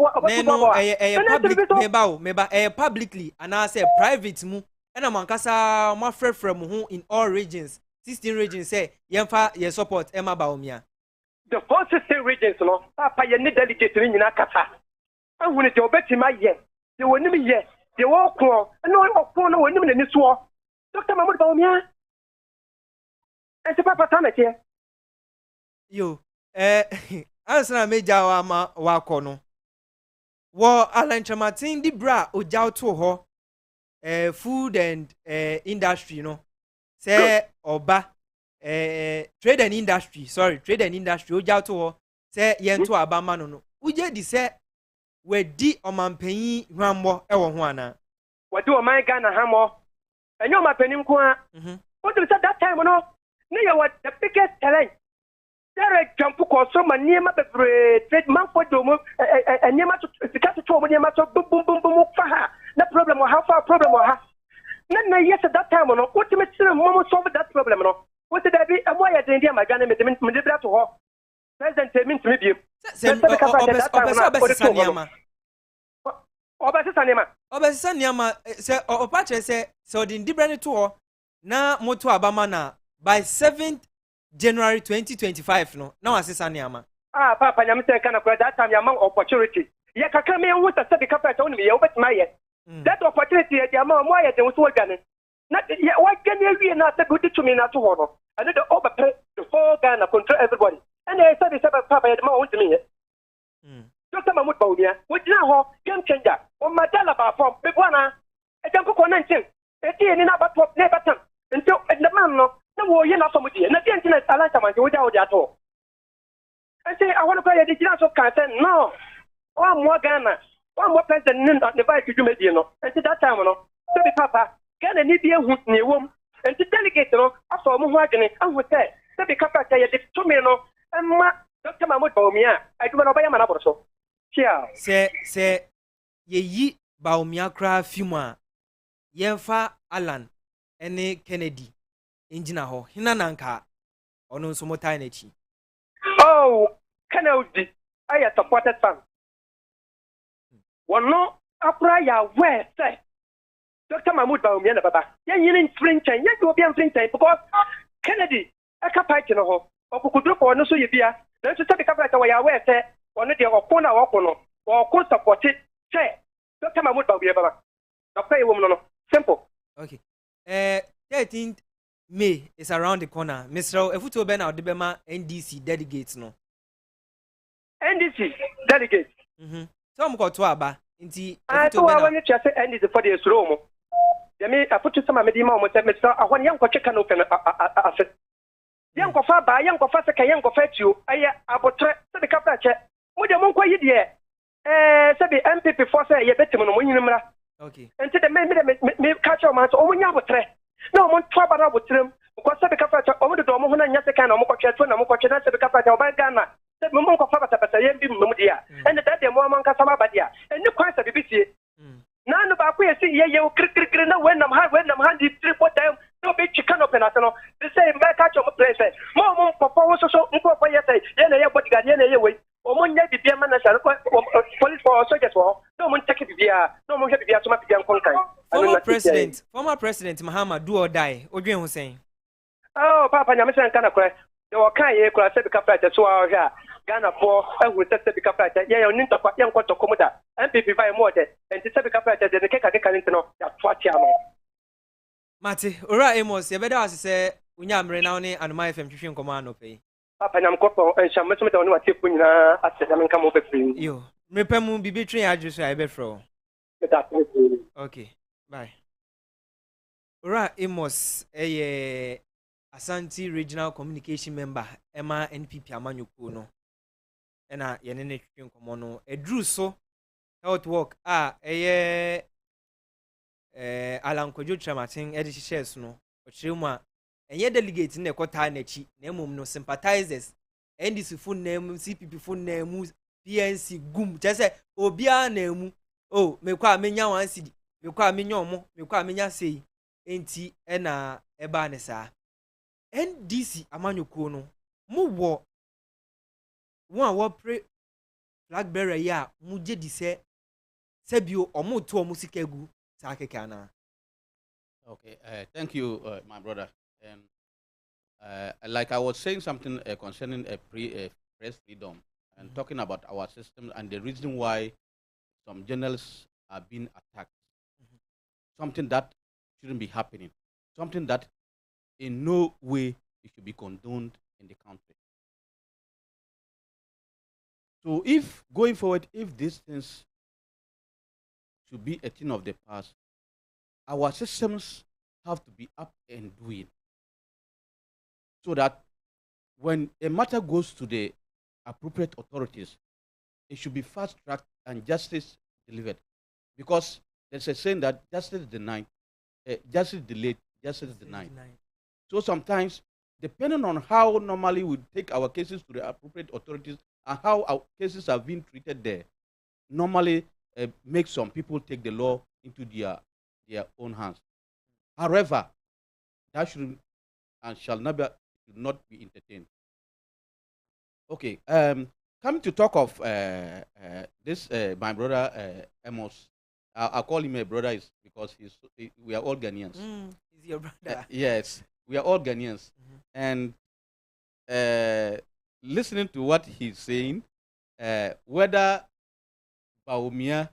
meba publicly and I say private mu and am ankasa ma frefrem ho in all regions 16 regions say yemfa ye support Emma Baumia the whole 16 regions no papa ye ni delegate ni nyina kasa ahunu de obetima ye de woni ye de wo ko no okko no woni me ni so Dr. Mahmoud Baumia enti papa tamete yo answer meja wa ko no wo Alan Chamatin di bra ojaw to ho food and industry no say oba trade and industry ojaw to ho say yento abama no uje di say we di omampanyi hwambo e wo ho ana we di oman Ghana hamo enyo mapanim ko a what do that time no ne ya what the biggest challenge there jump ko so maniema bebre trade man for do mo eniema to sika to mo niema to bum fa ha na problem how far problem ha na yes that time no what me tire mo solve that problem no what did I be am why dey dey my Ghana me dey bra to ho president me ntimi biem obesisa niama se opache se odin dibrani to ho na moto abama na by 7th January 2025 no na wasesa niama papa nyame sɛ kana kora that time yɛama opportunity yɛ kakra me ɛho sɛ sɛbi kapra kyɛ wo ne meyɛ wobɛtumi ayɛ that opportunity yɛde ama ɔmo ayɛ den wo so wɔdwane na wɔadwane awie no a sɛbi wode tumi no ato hɔ no ɛno de ɔbɛpɛ the whole Ghana control everybody ɛne sɛbi sɛ papa yɛde ma wo wontumi yɛ so sɛ Mahmoud Bawumia wogyina hɔ game changer ɔma dala baafɔm beboa na ɛgya nkokɔ no nkyɛn ɛti ɛni no abatɔ na ɛbɛtam nti ɛdɛma no na wɔyɛ no afɔm deɛ na deɛ nti na alantamanti wogya wode ato hɔ nti ahɔ no kora yɛde gyina so ka sɛ no ɔammoa Ghana ɔammoa president ne vice dwumadie no nti that time no sɛbi papa Ghana ni bi ehu ne ɛwom nti delegate no afa ɔmo ho adwene ahu sɛ sɛbi kapa sɛ yɛde tumi no ɛma Dr. Mahmoud Bawumia adwuma no ɔbɛyɛ ma no aboro so sɛ yɛyi Bawumia koraa fi mu a yɛmfa Alan ne Kennedy ngyina hɔ hena nanka ɔno nso mo tae n'akyi Kennedy ayɛ supported fan wɔno akora yɛ aware sɛ Dr. Mahmoud Bawumia na baba yɛnyini mfiri nkyɛn yɛnyɛ obi mfiri nkyɛn because Kennedy ɛka party no hɔ ɔkukuduro pɔ ɔno so yɛ bia nanso sɛ bika sɛ wɔyɛ aware sɛ ɔno deɛ ɔko na ɔko no ɔko support sɛ Dr. Mahmoud Bawumia baba na ɔkɔ yɛ wɔ mu no simple. Okay. 13th May is around the corner. Mr. Efutu Ben Audibema NDC delegates no. NDC delegates. So I'm going to Aba. Inti. I thought I wanted to say NDC for the room. Yami afutu sama medima omo se Mr. Ahwan yanko cheka no pen asset. Yanko fa ba yanko fa seka yanko fa tuo aye abotre se be kapra che. Mo de mo nkwa yi de se be MPP for say ye betim no mo nyinimra. Okay. Enti de me catch o man so omo nya abotre. Na omo twa ba na abotrem. Ko se be kapra che omo de do omo ho na nya seka na omo kwatwe to na omo kwatwe na se be kapra che oba Ghana. Se mo nkwa fa bata ye bi mo dia. And that de mo amanka sama ba dia. Eni kwan se bibitie. Na no ba ko yesi ye kri na when am di 3-4 time no be chicken open aso they say me catch omo place mo papa wo so nko fa yesi ye na ye bodyguard ye na ye we omo nya bibia ma na sha police for soldiers for no mo take bibia no mo hwe bibia so ma bibia nkonkan former president Mahama do or die odwen ho sen papa nya me sen kana kora de wo kan ye kora se bi ka prata so wa hwa Ghana for ehuru se bi ka prata ye oni ntokwa ye nkoto komuda MPP vai mo de enti se bi ka prata de ne keka ntino ya twati ama Mate ora Amos ye beda wase se unya amre na oni Anomaa FM hwehwe nkomo anope papa nyam kopo enhya meso de oni wate pu nyina ase na menka mo befri yo mepam bibi twen adwo so ai befro okay bye ora Amos Asante Regional Communication Member Emma NPP Amanyuku no ena yene ne twetwe nkomo no edru so health work Alan Kojo Tramatin edit shares no ochiremu a enye delegate na ekota na chi na emom no sympathizers NDC full name CPP full name PNC gum chese obia na emu mekwa amenya wan cd mekwa amenya omo mekwa amenya sei enti ena eba ne saa NDC Amanyuku no mu wo won wo pre flag bearer ya mu je di se bio omo to omo sika gu sa keke na. Okay, thank you my brother. Like I was saying something concerning press freedom and talking about our system and the reason why some journalists are being attacked. Something that shouldn't be happening. Something that in no way it should be condoned in the country. So if going forward, if these things should be a thing of the past, our systems have to be up and doing so that when a matter goes to the appropriate authorities, it should be fast-tracked and justice delivered. Because there's a saying that justice delayed, justice denied. So sometimes, depending on how normally we take our cases to the appropriate authorities and how our cases are being treated there, normally makes some people take the law into their own hands. However, that should and shall not be entertained. Okay, coming to talk of this, my brother Amos, I call him a brother is because we are all Ghanaians. He's your brother. Yes. We are all Ghanaians. And listening to what he's saying, whether Baumia,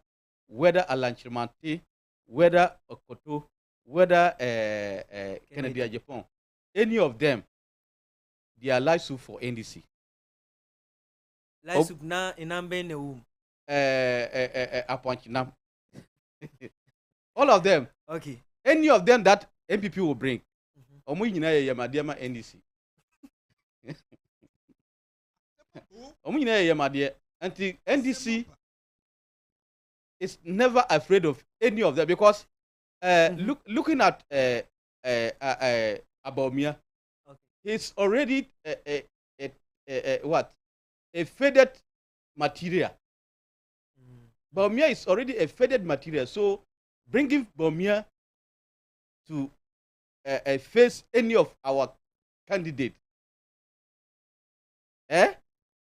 whether Alan Chirmante, whether Okoto, whether Kennedy Japan, any of them, they are live soup for NDC. Live soup na inambe ne womb. All of them. Okay. Any of them that MPP will bring. Omo nyina ye yamadiama NDC. Omo nyina ye yamade. Until NDC is never afraid of any of them because looking at Abomia, Okay. he's already what? A faded material. Baumia is already a faded material, so bringing Baumia to face any of our candidates,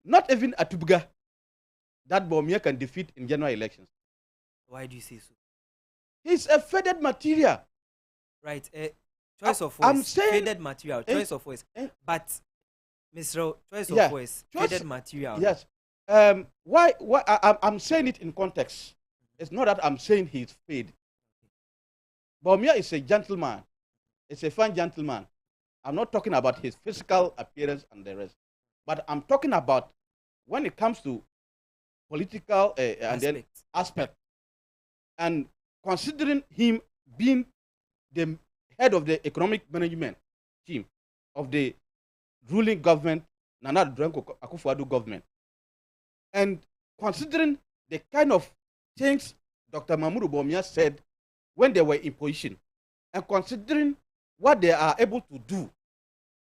not even Atubuga, that Baumia can defeat in general elections. Why do you say so? He's a faded material. Right. Choice of voice. I'm saying faded material. Choice of voice. But, Mr. Choice of voice. Faded material. Yes. Why? I'm saying it in context. It's not that I'm saying he's fade. Baumia is a gentleman. It's a fine gentleman. I'm not talking about his physical appearance and the rest, but I'm talking about when it comes to political and then aspect, and considering him being the head of the economic management team of the ruling government, Nana Akufo-Addo government, and considering the kind of things Dr. Mahmoud Baumia said when they were in position, and considering what they are able to do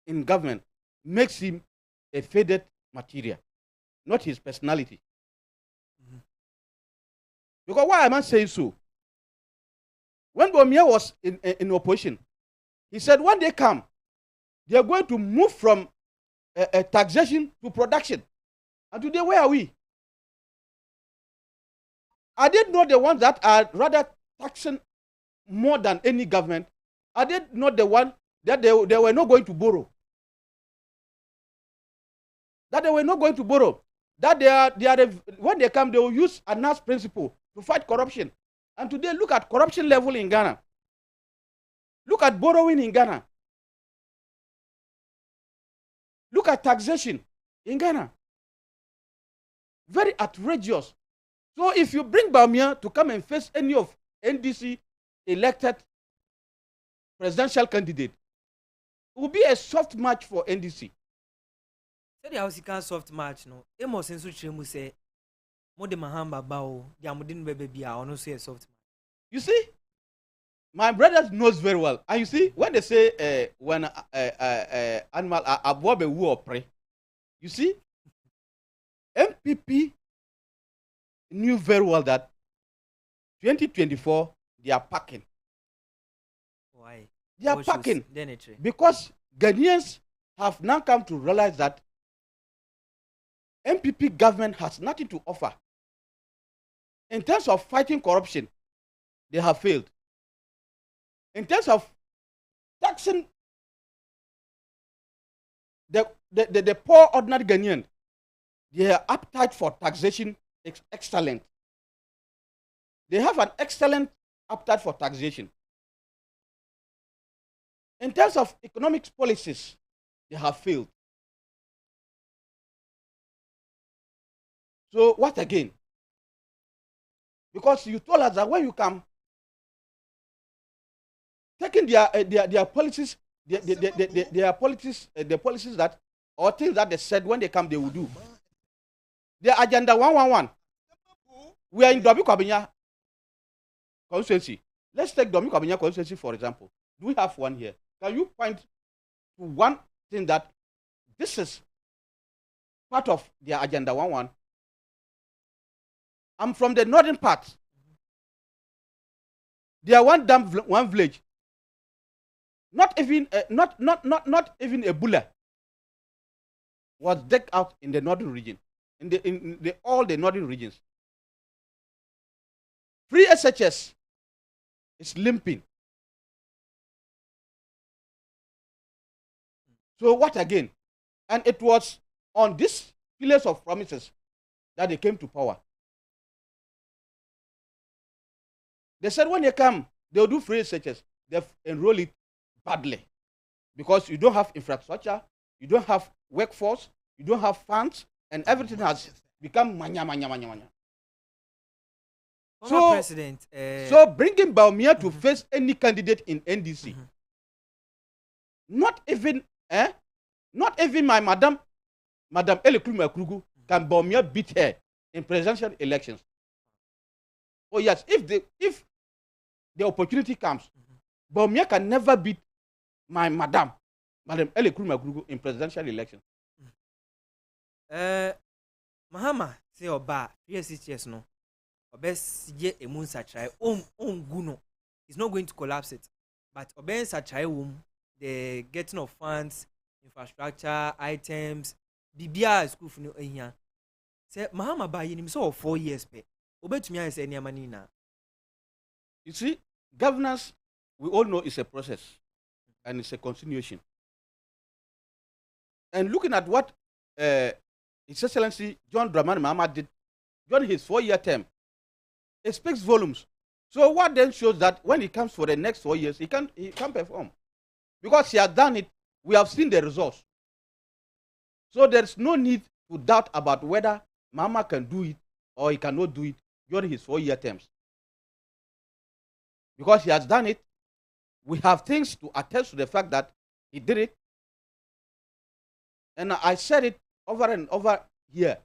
in government, makes him a faded material, not his personality. Because why am I saying so? When Baumia was in opposition, he said when they come, they are going to move from taxation to production. And today, where are we? Are they not the ones that are rather taxing more than any government? Are they not the one that they were not going to borrow? That they were not going to borrow. That when they come, they will use a NAS principle to fight corruption. And today, look at corruption level in Ghana. Look at borrowing in Ghana. Look at taxation in Ghana. Very outrageous. So if you bring Baumia to come and face any of NDC elected presidential candidate, it will be a soft match for NDC. Say the house can soft match no. Emo sensu chemu say mo de mahamba bao dia mo din bebe bia ono say a soft match. You see, my brother knows very well. And you see, when they say when animal abobe wu opre, you see, MPP knew very well that 2024 they are packing. Why? They are packing because Ghanaians have now come to realize that MPP government has nothing to offer. In terms of fighting corruption, they have failed. In terms of taxing the poor ordinary Ghanaian, their appetite for taxation is excellent. They have an excellent appetite for taxation. In terms of economic policies, they have failed. So what again? Because you told us that when you come, taking their policies, their policies, the policies that or things that they said when they come they will do. Their agenda 111. We are in Domi Kwabinya constituency. Let's take Domi Kwabinya constituency for example. Do we have one here? Can you point to one thing that this is part of their agenda 111? I'm from the northern part. There are one village. Not even not even a bulla was decked out in the northern region, in all the northern regions. Free SHS is limping. So what again? And it was on this pillars of promises that they came to power. They said when they come, they'll do free researches. They enroll it badly because you don't have infrastructure, you don't have workforce, you don't have funds, and everything has become manya. Former president. So bringing Baumia to face any candidate in NDC, not even my Madam Elekluma Krugu can Baumia beat her in presidential elections. Oh yes, if the opportunity comes, Baumia can never beat my Madam Elekluma Krugu in presidential elections. Mahama say oba 6 years no. Obes ye emun satrai guno. He's not going to collapse it. But oben satrai the getting of funds, infrastructure, items, bibia school for no ehia. Say Mahama ba yinim so 4 years pe. Obetumi an say niam ni na. You see, governance, we all know is a process and it's a continuation. And looking at what His Excellency John Dramani Mahama did during his 4-year term, it speaks volumes. So what then shows that when he comes for the next 4 years, he can't perform. Because he has done it, we have seen the results. So there's no need to doubt about whether Mahama can do it or he cannot do it during his 4-year terms. Because he has done it, we have things to attest to the fact that he did it. And I said it over and over here.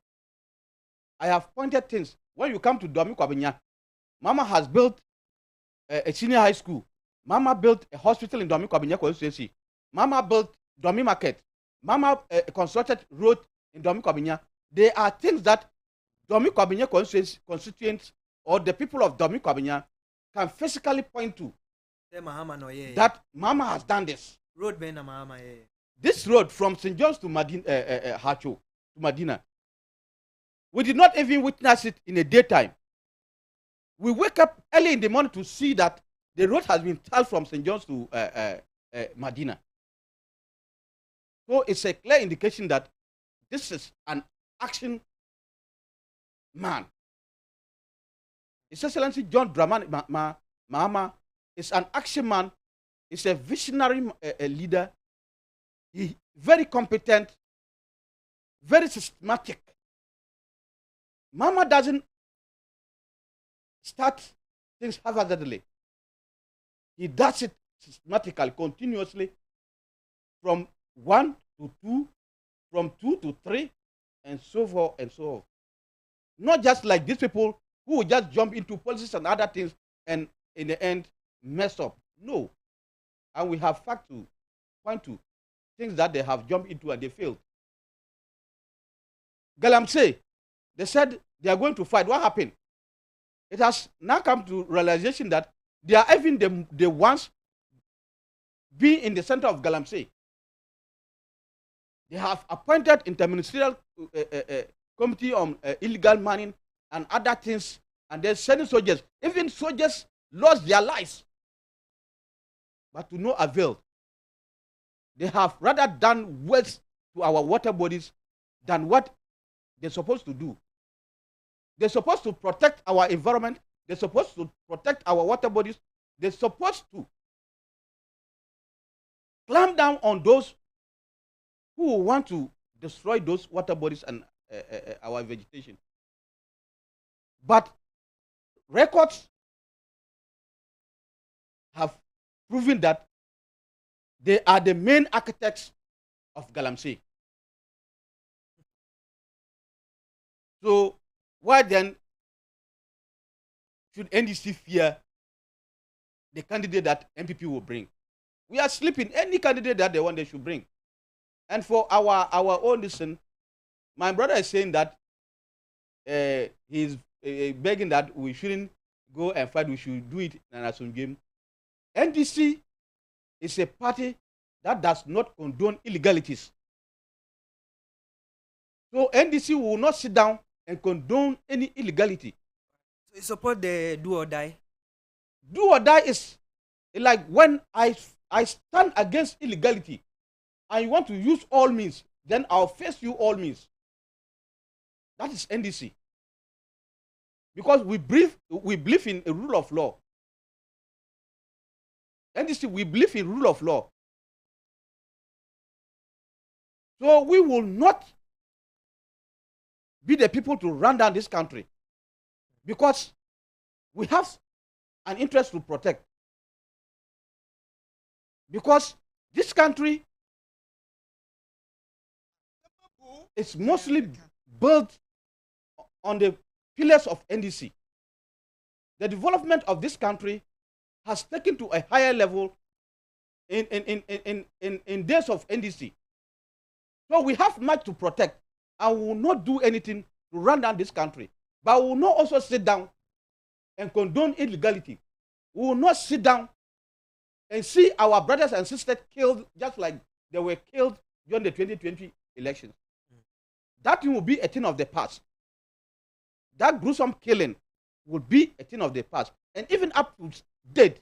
I have pointed things. When you come to Domi Kwabinya, Mama has built a senior high school. Mama built a hospital in Domi Kwabinya constituency. Mama built Domi Market. Mama constructed road in Domi Kwabinya. There are things that Domi Kwabinya constituents or the people of Domi Kwabinya can physically point to. That Mama has done this. Road ben Mahama. This road from St. John's to Hacho to Medina. We did not even witness it in the daytime. We wake up early in the morning to see that the road has been tiled from St. John's to Medina. So it's a clear indication that this is an action man. His Excellency John Dramani Mahama is an action man. He's a visionary leader. He's very competent, very systematic. Mama doesn't start things haphazardly. He does it systematically, continuously, from 1 to 2, from 2 to 3, and so forth and so on. Not just like these people who will just jump into policies and other things and in the end mess up. No. And we have fact to point to things that they have jumped into and they failed. Galamsey, they said they are going to fight. What happened? It has now come to realization that they are even the ones being in the center of Galamsey. They have appointed interministerial committee on illegal mining and other things, and they're sending soldiers. Even soldiers lost their lives, but to no avail. They have rather done worse to our water bodies than what they're supposed to do. They're supposed to protect our environment. They're supposed to protect our water bodies. They're supposed to clamp down on those who want to destroy those water bodies and our vegetation. But records have proven that they are the main architects of Galamsey. So why then should NDC fear the candidate that MPP will bring? We are sleeping. Any candidate that they want, they should bring. And for our own listen, my brother is saying that he's begging that we shouldn't go and fight. We should do it in an ASEM game. NDC is a party that does not condone illegalities. So NDC will not sit down and condone any illegality. So you support the do or die? Do or die is like when I stand against illegality. and you want to use all means, then I'll face you all means. That is NDC. Because we believe in a rule of law. NDC, we believe in rule of law. So we will not be the people to run down this country, because we have an interest to protect. Because this country is mostly built on the pillars of NDC. The development of this country has taken to a higher level in days of NDC. So we have much to protect. I will not do anything to run down this country. But we will not also sit down and condone illegality. We will not sit down and see our brothers and sisters killed just like they were killed during the 2020 elections. That thing will be a thing of the past. That gruesome killing will be a thing of the past. And even up to date,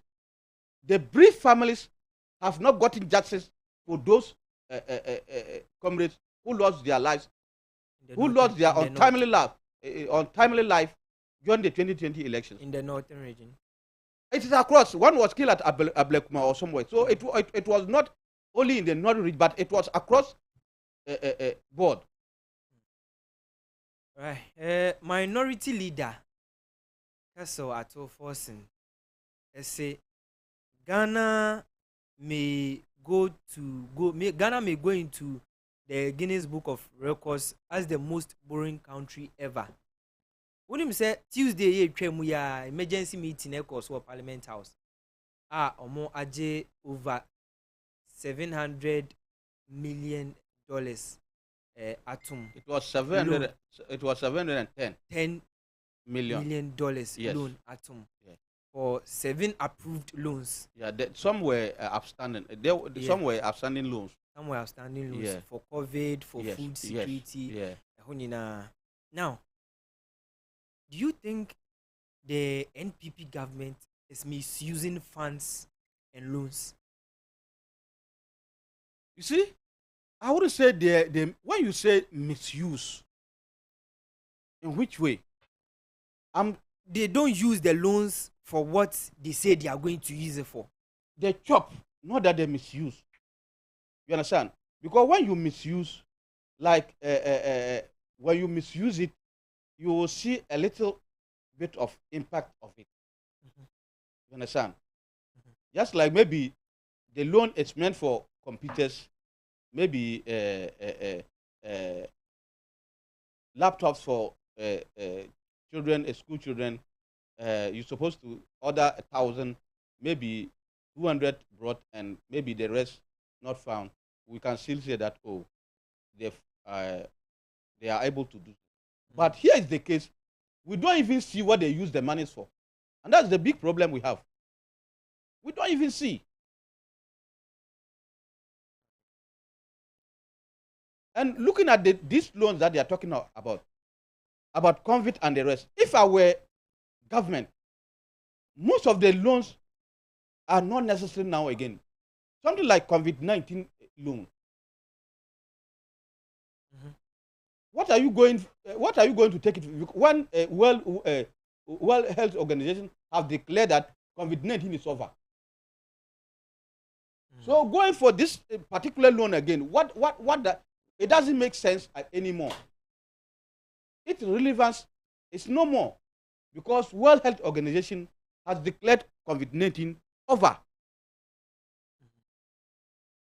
the bereaved families have not gotten justice for those comrades who lost their lives, who lost their untimely life during the 2020 elections. In the northern region. It is across. One was killed at Ablekuma or somewhere. So it was not only in the northern region, but it was across board. Right. Minority leader, Castle Ato Forsen, say Ghana may go into the Guinness Book of Records as the most boring country ever. When him say Tuesday ye emergency meeting echoes for Parliament House. Omo aje over $700 million atom. It was 700. It was 710. $10 million yes. loan atom. Yeah. For 7 approved loans. Yeah, some were outstanding. Some were outstanding loans. Some were outstanding loans for COVID, for food security. Now, do you think the NPP government is misusing funds and loans? You see, I would say when you say misuse, in which way? They don't use the loans for what they say they are going to use it for. They chop, not that they misuse. You understand? Because when you misuse, like when you misuse it, you will see a little bit of impact of it. Mm-hmm. You understand? Mm-hmm. Just like maybe the loan is meant for computers, maybe laptops for children, school children. You're supposed to order 1,000, maybe 200 brought, and maybe the rest not found. We can still say that they are able to do. But here is the case: we don't even see what they use the monies for, and that's the big problem we have. We don't even see. And looking at these loans that they are talking about COVID and the rest, if I were government, most of the loans are not necessary now again. Something like COVID-19 loan. Mm-hmm. What are you going to take it? When World Health Organization have declared that COVID-19 is over. Mm-hmm. So going for this particular loan again, it doesn't make sense anymore. Its relevance is no more, because World Health Organization has declared COVID-19 over.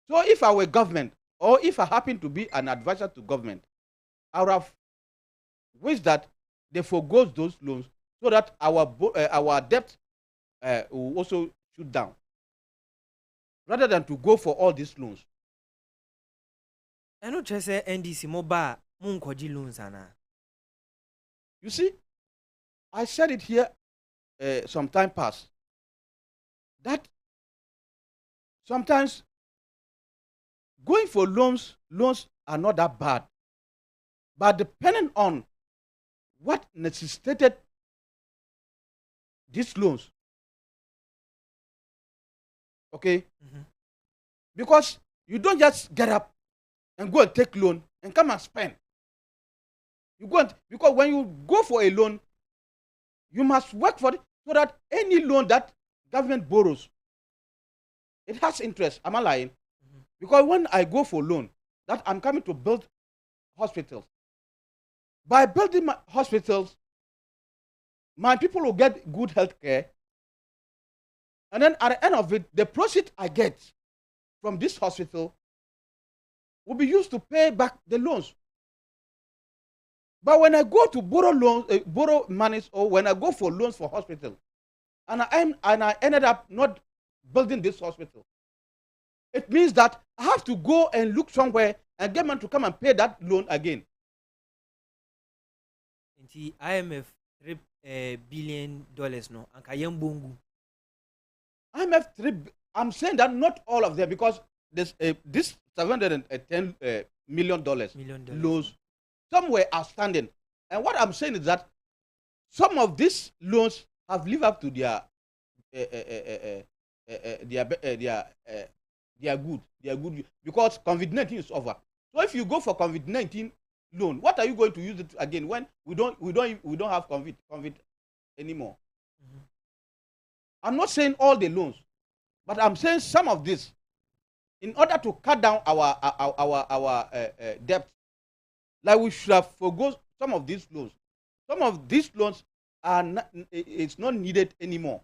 So if I were government, or if I happen to be an advisor to government, I would have wished that they forgo those loans so that our debt will also shoot down, rather than to go for all these loans. I know just say NDC mobile munkoji loans ana. You see, I said it here some time past that sometimes going for loans are not that bad, but depending on what necessitated these loans, okay, mm-hmm. Because You don't just get up and go and take loan and come and spend. You go and, because when you go for a loan, you must work for it so that any loan that government borrows, it has interest. Am I lying? Because when I go for loan, that I'm coming to build hospitals. By building my hospitals, my people will get good health care. And then at the end of it, the proceeds I get from this hospital will be used to pay back the loans. But when I go to borrow loans, borrow monies, or when I go for loans for hospital, and I ended up not building this hospital, it means that I have to go and look somewhere and get money to come and pay that loan again. Nti IMF $3 billion no anka yembongu. IMF I'm saying that not all of them, because this $710 million loans, some were outstanding. And what I'm saying is that some of these loans have lived up to their good, because COVID-19 is over. So if you go for COVID-19 loan, what are you going to use it again when we don't have COVID anymore? Mm-hmm. I'm not saying all the loans, but I'm saying some of this, in order to cut down our debt, like we should have forgone some of these loans. Some of these loans it's not needed anymore.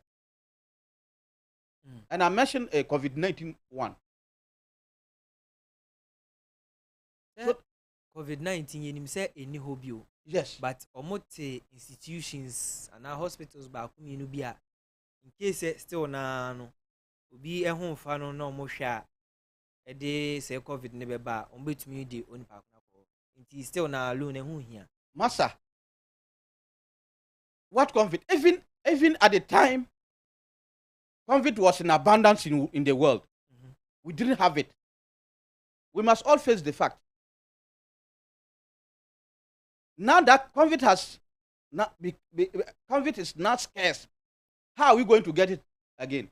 And I mentioned a COVID-19 one. So, COVID-19 yenim say any hobby. Yes. But omote institutions and our hospitals ba kuminu bia in case still na no obi ehun fa no na omo hwa e de say COVID ne beba ombetumi de onipa ko. Nti still na loan ehun hia. Massa. What COVID? Even at the time COVID was in abundance in the world, we didn't have it. We must all face the fact. Now that COVID is not scarce, how are we going to get it again?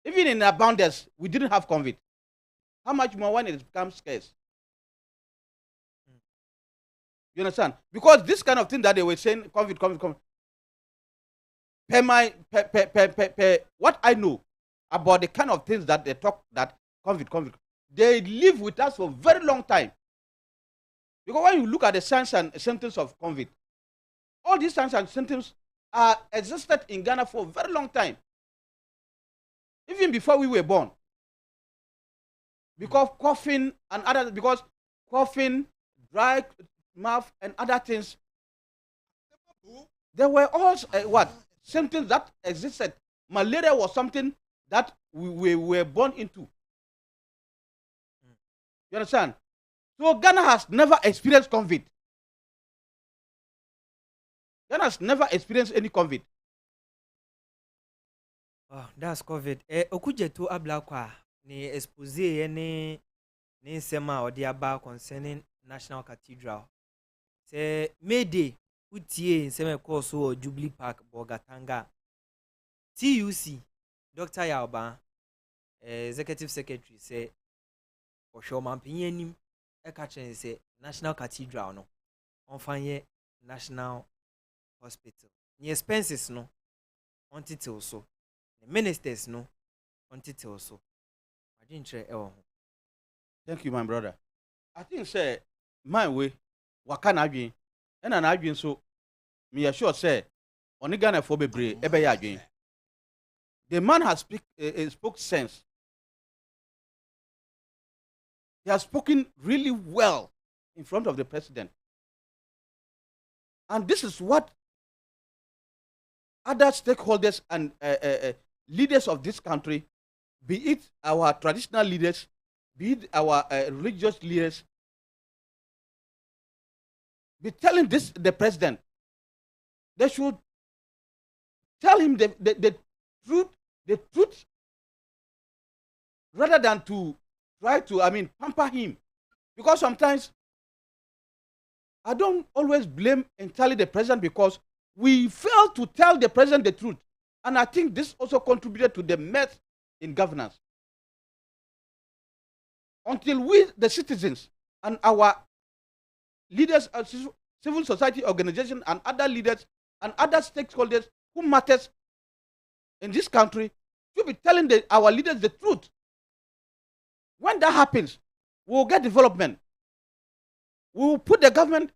Even in abundance, we didn't have COVID. How much more when it becomes scarce? You understand? Because this kind of thing that they were saying, COVID. What I know about the kind of things that they talk that COVID, they live with us for a very long time. Because when you look at the signs and symptoms of COVID, all these signs and symptoms are existed in Ghana for a very long time. Even before we were born. Because coughing, dry mouth and other things, there were also symptoms that existed. Malaria was something that we were born into. You understand? So Ghana has never experienced COVID. Ghana has never experienced any COVID. Oh, that's COVID. Okujeto ablakwa ni expose ni nsema odi aba concerning National Cathedral. Se Mayday utie nsema course o Jubilee Park Bogatanga. TUC Dr. Yauba Executive Secretary say osho mampanyanim eka chen say National Cathedral no onfanye National Hospital. Ni expenses no on title so. The ministers no on title so. I didn't try ewo. Thank you, my brother. I think say my way waka na adwen na adwen so me assure say oni Ghana for bebre ebe ya adwen. The man has spoke sense. He has spoken really well in front of the president. And this is what other stakeholders and leaders of this country, be it our traditional leaders, be it our religious leaders, be telling the president. They should tell him the truth, rather than to try to, pamper him. Because sometimes I don't always blame entirely the president, because we fail to tell the president the truth. And I think this also contributed to the mess in governance. until we, the citizens, and our leaders, civil society organizations, and other leaders and other stakeholders who matters in this country should be telling our leaders the truth. When that happens, we will get development. We will put the government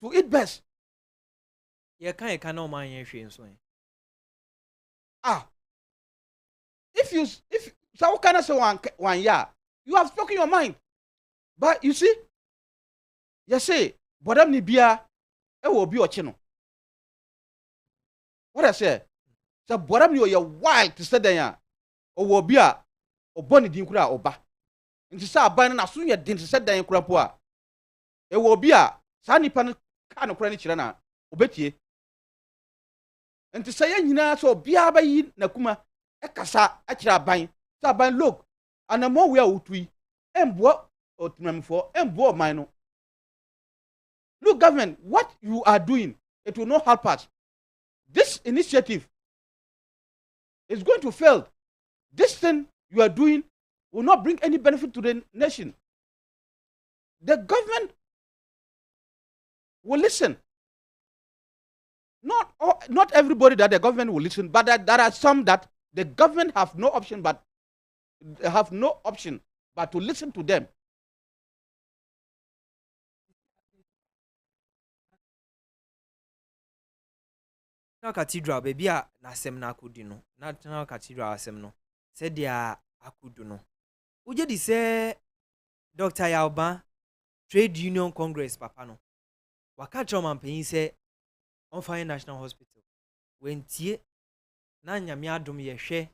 to its best. You can't no man If so kind of say one year, you have spoken your mind. But you see, you say, Bodam ni bia, e will be ochino. What I say? So Bodam you are wild to say there, or will be a bonny dinkura oba. Nti sa aban na so ye din se dan kura po a e wo bi a sa nipa no ka no kura ni kire na obetie nti se ye nyina so bia ba yi na kuma e kasa a kire aban sa aban look anamo we a utui embo otunamfo embo man no. Look, government, what you are doing, it will not help us. This initiative is going to fail. This thing you are doing will not bring any benefit to the nation. The government will listen. Not everybody that the government will listen, but there are some that the government have no option but to listen to them. National Cathedral baby a nasem na akudi no. National Cathedral asem no. Said dia akudu no. Uje di se Dr. Yalba Trade Union Congress papa no. Waka choma mpanyin se on fine National Hospital. Wentie na nyame adom ye hwe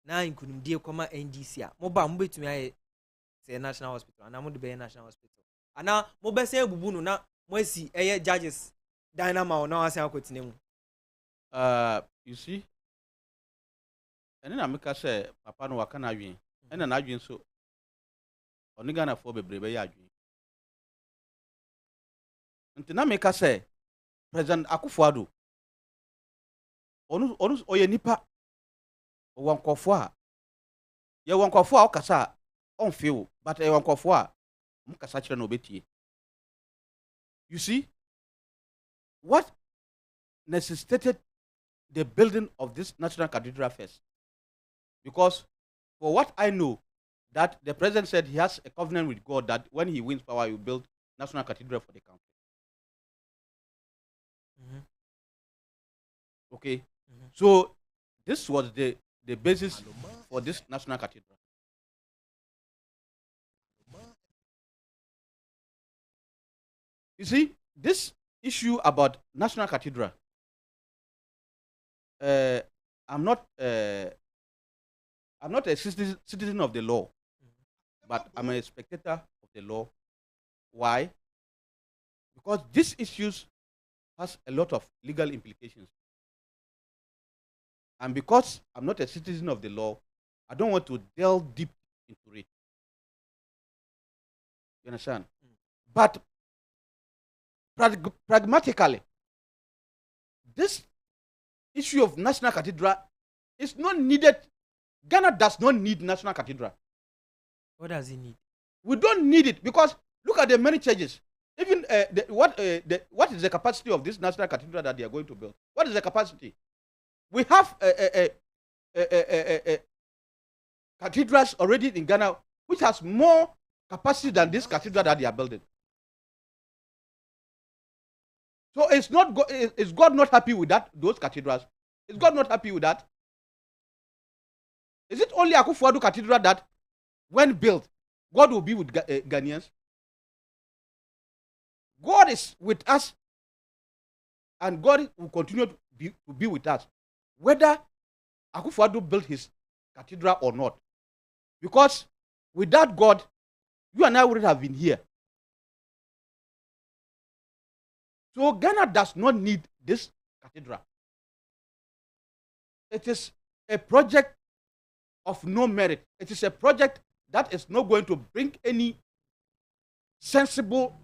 na nkunimdie koma NDC a. Mo ba mo betumi aye se National Hospital. Ana mo de be National Hospital. Ana mo be se ebubu no na mo asi eye judges dynama na wase akotine mu. You see, and then I make us say, Papa no wakana win, and then I win so. Only gonna for brave yard. Until I make us say, President Akufo-Addo, onus oye nipa, wankofwa, ya wankofwa okasa, on feel, but a wankofwa, mukasa chira no beti. You see, what necessitated the building of this National Cathedral first? Because for what I know, that the president said he has a covenant with God that when he wins power, he will build National Cathedral for the country. Okay, so this was the basis for this National Cathedral. You see, this issue about National Cathedral, I'm not a citizen of the law, but I'm a spectator of the law. Why? Because these issues has a lot of legal implications. And because I'm not a citizen of the law, I don't want to delve deep into it. You understand? But pragmatically, this issue of National Cathedral is not needed. Ghana does not need National Cathedral. What does it need? We don't need it because look at the many churches. Even what is the capacity of this National Cathedral that they are going to build? What is the capacity? We have cathedrals already in Ghana which has more capacity than this cathedral that they are building. So is God not happy with that? Those cathedrals? Is God not happy with that? Is it only Akufo-Addo Cathedral that, when built, God will be with Ghanaians? God is with us, and God will continue to be with us, whether Akufo-Addo built his cathedral or not. Because without God, you and I wouldn't have been here. So Ghana does not need this cathedral. It is a project of no merit. It is a project that is not going to bring any sensible,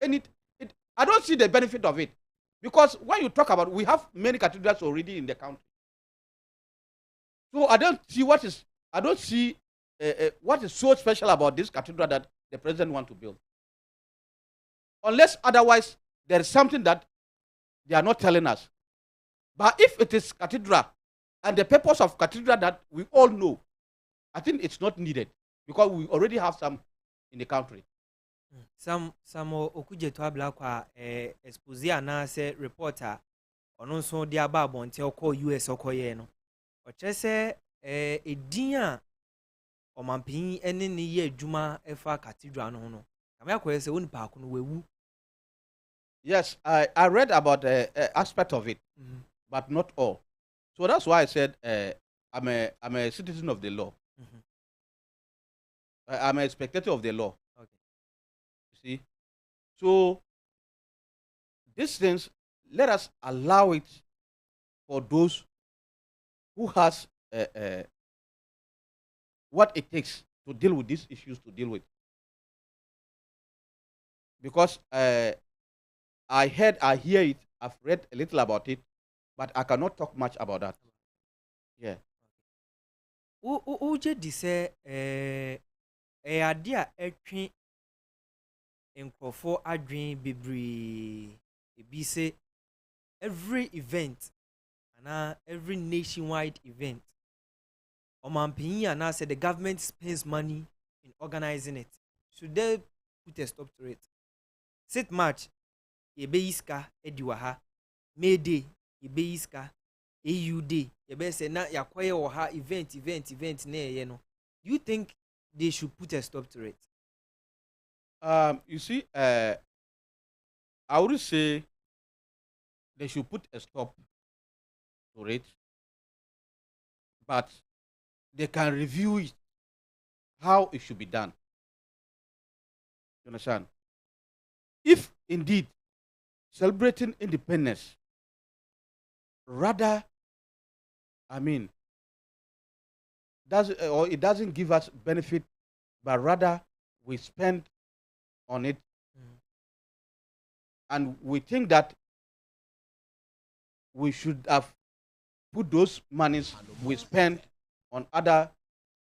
I don't see the benefit of it. Because when you talk about, we have many cathedrals already in the country. So I don't see what is so special about this cathedral that the president wants to build? Unless otherwise, there is something that they are not telling us. But if it is cathedral and the purpose of cathedral that we all know, I think it's not needed because we already have some in the country. Some okuje to abla kwa expose na say reporter ono nso dia ba bonte okọ US okoye no. O chese edin a omampin ene ne ye adwuma efa cathedral no no. Kama yakoye se woni pa ko no wewu. Yes, I read about the aspect of it, but not all. So that's why I said I'm a citizen of the law. I'm a spectator of the law. Okay. You see? So these things, let us allow it for those who has what it takes to deal with these issues to deal with. Because I hear it, I've read a little about it, but I cannot talk much about that. Yeah. Uje di se ade a etwe nkrofo adwen bebre ebi se every event and every nationwide event omampin and say the government spends money in organizing it. Should they put a stop to it? Sit March ebe iska ediwaha May Day ebe iska AU Day ebe se na yakoye wo ha event na ye no. You think they should put a stop to it? You see, I would say they should put a stop to it, but they can review it, how it should be done. You understand? If indeed celebrating independence, rather, it doesn't give us benefit, but rather we spend on it, and we think that we should have put those monies we spend on other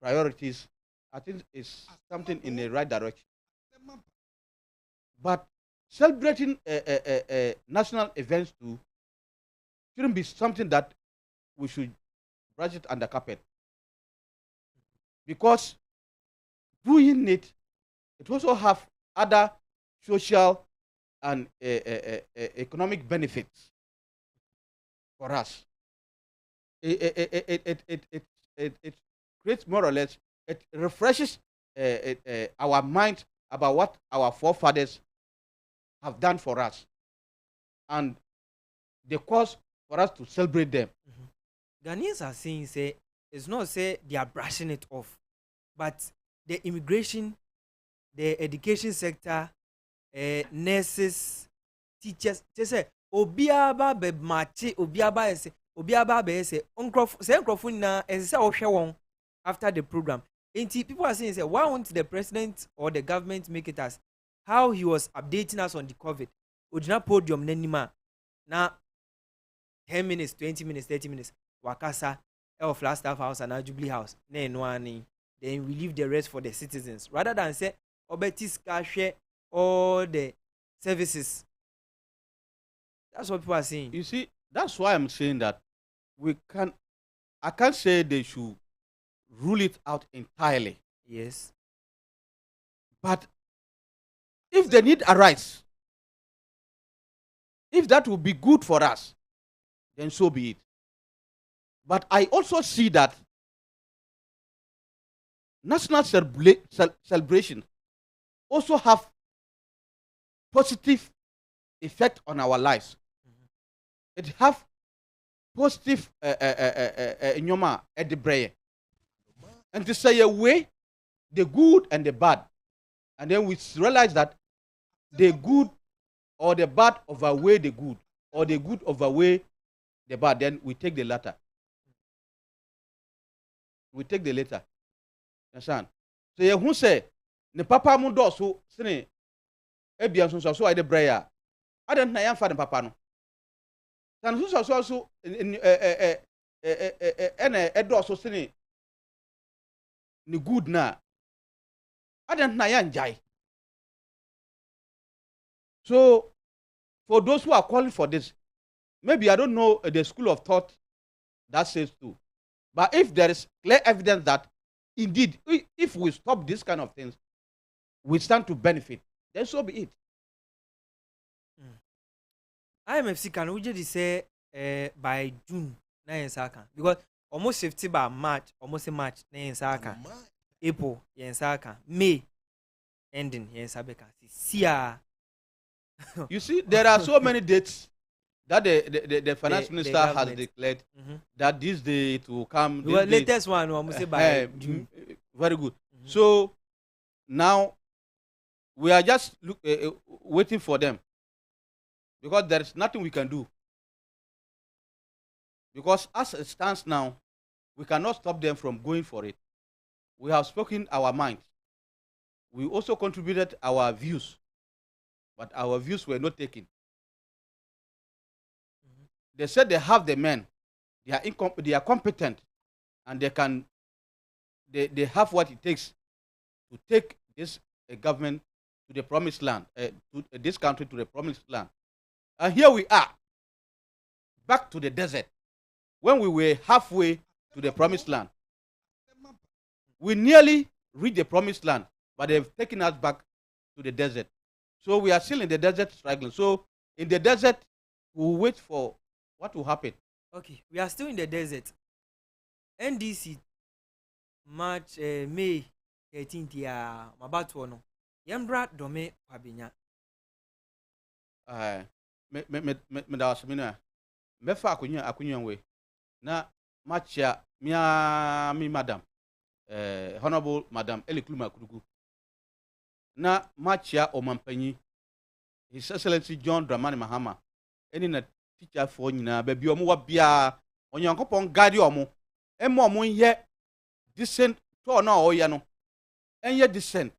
priorities. I think it's something in the right direction. But celebrating national events too shouldn't be something that we should brush it under carpet. Because doing it also have other social and economic benefits for us. It creates more or less, it refreshes our mind about what our forefathers have done for us and the cause for us to celebrate them. Ghanaians are saying say it's not say they are brushing it off, but the immigration, the education sector, nurses, teachers, they say obiaba be machi, obiaba be say uncrofu na say ohwe after the program. And people are saying say why won't the president or the government make it as how he was updating us on the COVID? Ojina podium nenima na 10 minutes, 20 minutes, 30 minutes. Wakasa, of last staff house and Jubilee house. Then we leave the rest for the citizens. Rather than say, Obetis share all the services. That's what people are saying. You see, that's why I'm saying that I can't say they should rule it out entirely. Yes. But if the need arises, if that will be good for us, then so be it. But I also see that national celebration also have positive effect on our lives. It have positive nyoma at the brain. And to say away the good and the bad. And then we realize that the good or the bad overweigh the good, or the good overweigh the bad. Then we take the latter. We take the latter. Understand? So you who say ne papa mu do so sene ebia so ay de breya. I don't know yam fa ne papa no. San so ene edo so sene ni good na adan na ya njai. So for those who are calling for this, maybe I don't know the school of thought that says so, but if there is clear evidence that indeed if we stop this kind of things we stand to benefit, then so be it. IMFC can we just say by June na yen saka because almost 50 by March, almost a March na yen saka. April yen saka. May ending yen sabeka. You see, there are so many dates that the finance minister has declared that this day it will come. The latest one, we must say by June. Very good. So now we are just waiting for them because there is nothing we can do. Because as it stands now, we cannot stop them from going for it. We have spoken our mind. We also contributed our views, but our views were not taken. They said they have the men, they are competent, and they have what it takes to take this government to the promised land, this country to the promised land. And here we are, back to the desert, when we were halfway to the promised land. We nearly reached the promised land, but they've taken us back to the desert. So we are still in the desert struggling. So in the desert, we'll wait for what will happen. Okay, we are still in the desert. NDC, March, May 13th, yeah, about one. Yambra Dome Pabinya. Me da wasimina. Mefa akunya we. Na matcha mi madam. Honorable Madam Elikluma Kurugu. Na matcha omampanyi. His Excellency John Dramani Mahama. Eni na teacher for nyina baby omo wa bia onyankopon guide omo. Emo omo ye decent to na oye no. Enye decent.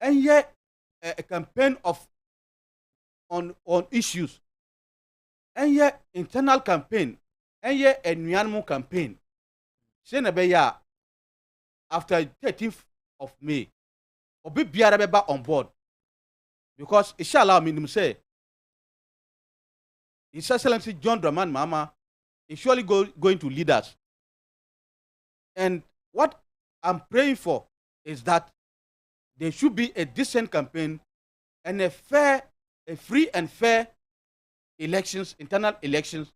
Enye a campaign of on issues. Enye internal campaign. Enye enuanmu campaign. Say na be ya after 13th of May. Obi biara beba on board. Because it shall allow me to say His Excellency John Dramani Mahama is surely going to lead us. And what I'm praying for is that there should be a decent campaign and a free and fair elections, internal elections,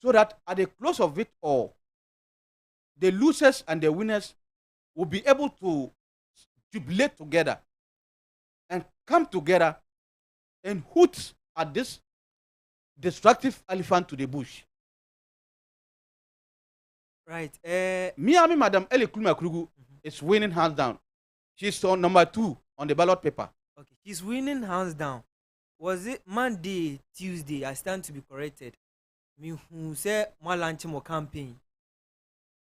so that at the close of it all, the losers and the winners will be able to jubilate together and come together and hoot at this destructive elephant to the bush. Right. Miami Madam Elikluma Kurugu is winning hands down. She's on number 2 on the ballot paper. Okay, she's winning hands down. Was it Monday, Tuesday? I stand to be corrected. Me who say more launch more campaign.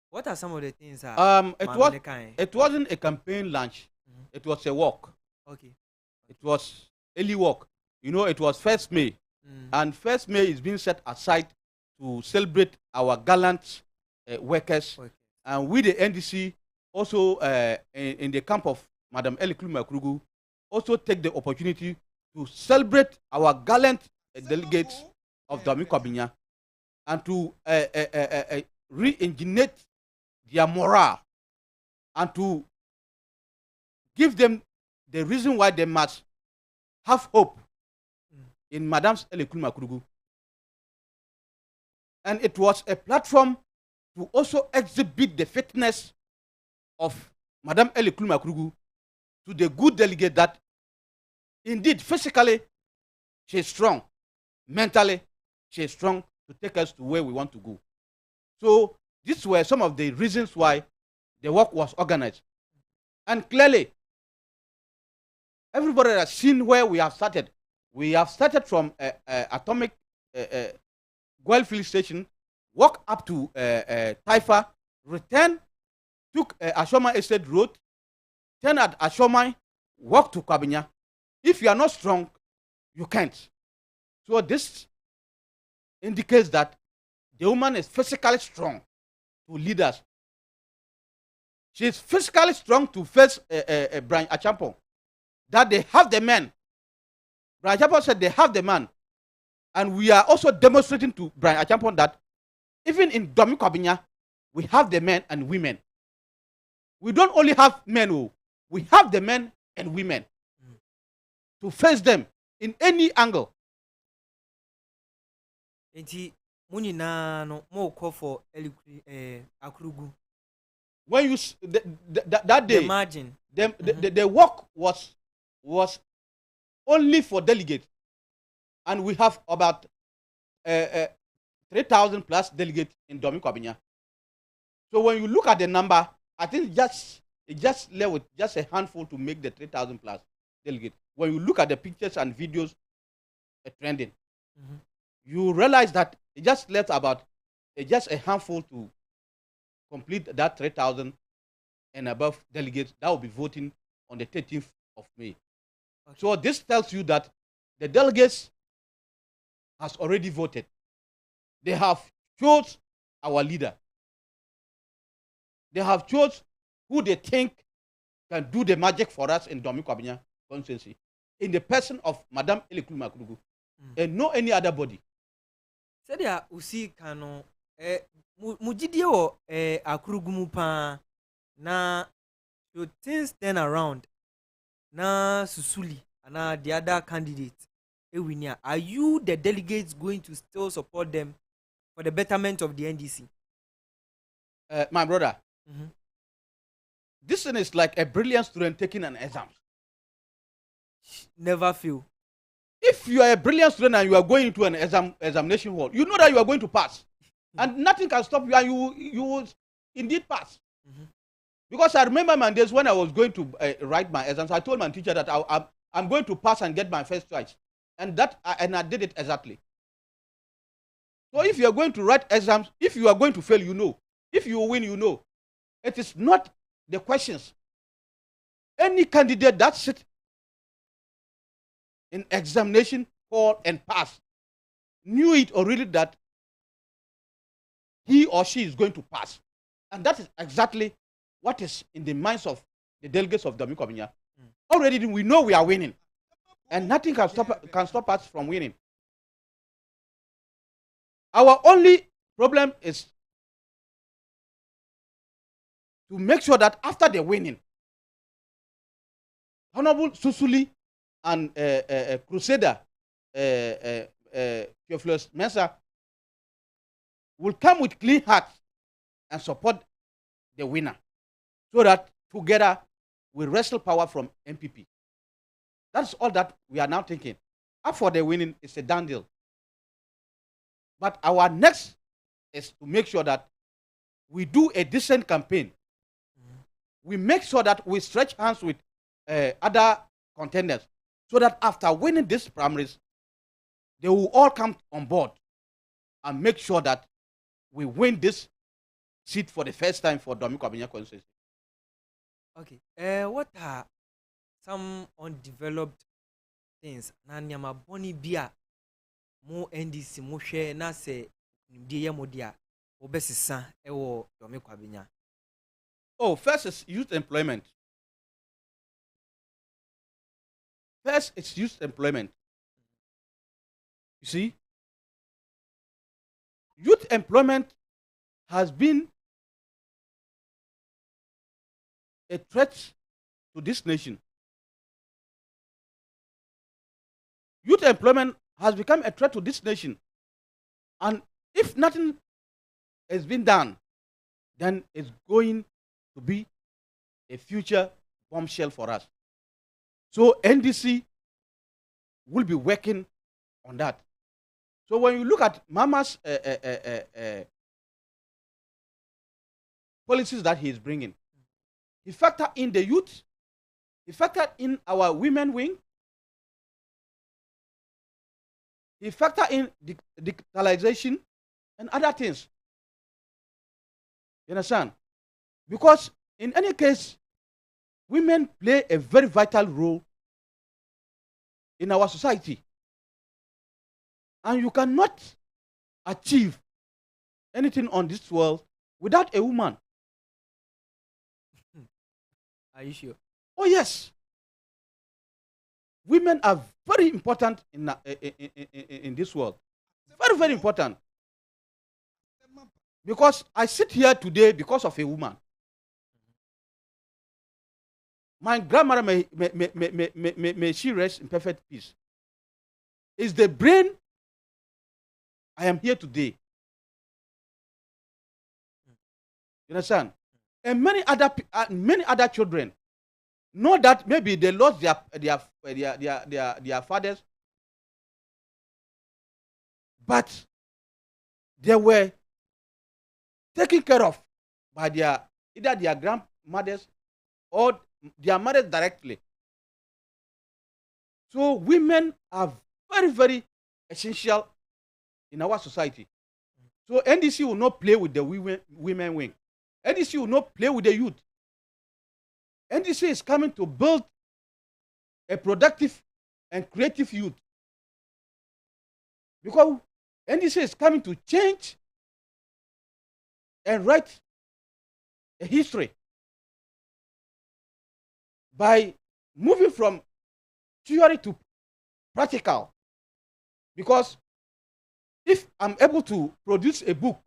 What are some of the things? It wasn't a campaign launch. It was a walk. Okay. It was early walk. You know, it was 1st May. And 1st May is being set aside to celebrate our gallant workers. And we, the NDC, also in the camp of Madam Elikluma Kurugu, also take the opportunity to celebrate our gallant delegates of Dami Kwabinya and to re-engineer their morale and to give them the reason why they must have hope in Madam Elikluma Kurugu. And it was a platform to also exhibit the fitness of Madam Elikluma Kurugu to the good delegate that indeed physically she is strong, mentally she is strong to take us to where we want to go. So these were some of the reasons why the work was organized. And clearly, everybody has seen where we have started. We have started from Atomic Goil Field Station, walk up to Taifa, return, took Ashoma Estate Road, turn at Ashoma, walk to Kwabinya. If you are not strong, you can't. So this indicates that the woman is physically strong to lead us. She's physically strong to face Brian Achampong. That they have the men. Brian Achampong said they have the man. And we are also demonstrating to Brian Achampong that even in Domi Kwabinya, we have the men and women. We don't only have men, we have the men and women to face them in any angle. Enti muni na no mo call for Akurugu. When you that day, imagine the work was only for delegates, and we have about 3,000 plus delegates in Domi Kwabinya. So when you look at the number, I think it just left with just a handful to make the 3,000 plus delegates. When you look at the pictures and videos trending, you realize that it just left about just a handful to complete that 3,000 and above delegates that will be voting on the 13th of May. Okay. So this tells you that the delegates has already voted. They have chose our leader. They have chose who they think can do the magic for us in Domi Kwabinya constituency, in the person of Madam Elekulu Makurugu, and no any other body. Sadia usi kano mujidie wo Akurugu mu pa na so things turn around na Susuli and the other candidates ewinia. Are you the delegates going to still support them for the betterment of the NDC? My brother, this thing is like a brilliant student taking an exam. Never fail. If you are a brilliant student and you are going into an examination hall, you know that you are going to pass. And nothing can stop you, and you will indeed pass. Because I remember my days when I was going to write my exams, I told my teacher that I'm going to pass and get my first choice. And I did it exactly. So if you are going to write exams, if you are going to fail, you know. If you win, you know. It is not the questions. Any candidate that sits in examination hall and pass knew it already that he or she is going to pass. And that is exactly what is in the minds of the delegates of Domi Kwabinya. Already we know we are winning. And nothing can stop us from winning. Our only problem is to make sure that after the winning, Honorable Susuli and Crusader Theophilus Mensah will come with clean hearts and support the winner, so that together we wrestle power from MPP. That's all that we are now thinking. After the winning, it's a done deal. But our next is to make sure that we do a decent campaign. We make sure that we stretch hands with other contenders, so that after winning these primaries, they will all come on board and make sure that we win this seat for the first time for Domi Kwabinya constituency. Okay. What are some undeveloped things? Na nyama boni bia mo NDC mo hwe na se nimdie ye modia obesisa ewo Domi Kwabinya. Oh, first is youth employment. First, it's youth employment. You see, youth employment has been a threat to this nation. Youth employment has become a threat to this nation. And if nothing has been done, then it's going to be a future bombshell for us. So NDC will be working on that. So when you look at Mama's policies that he is bringing, he factor in the youth, he factor in our women wing, he factor in digitalization and other things. You understand? Because in any case, women play a very vital role in our society. And you cannot achieve anything on this world without a woman. Are you sure? Oh yes. Women are very important in this world. Very, very important. Because I sit here today because of a woman. My grandmother, may she rest in perfect peace, is the brain I am here today. You understand? And many other children know that maybe they lost their fathers, but they were taken care of by either their grandmothers or their mothers directly. So women are very, very essential in our society. So NDC will not play with the women wing. NDC will not play with the youth. NDC is coming to build a productive and creative youth. Because NDC is coming to change and write a history by moving from theory to practical. Because if I'm able to produce a book,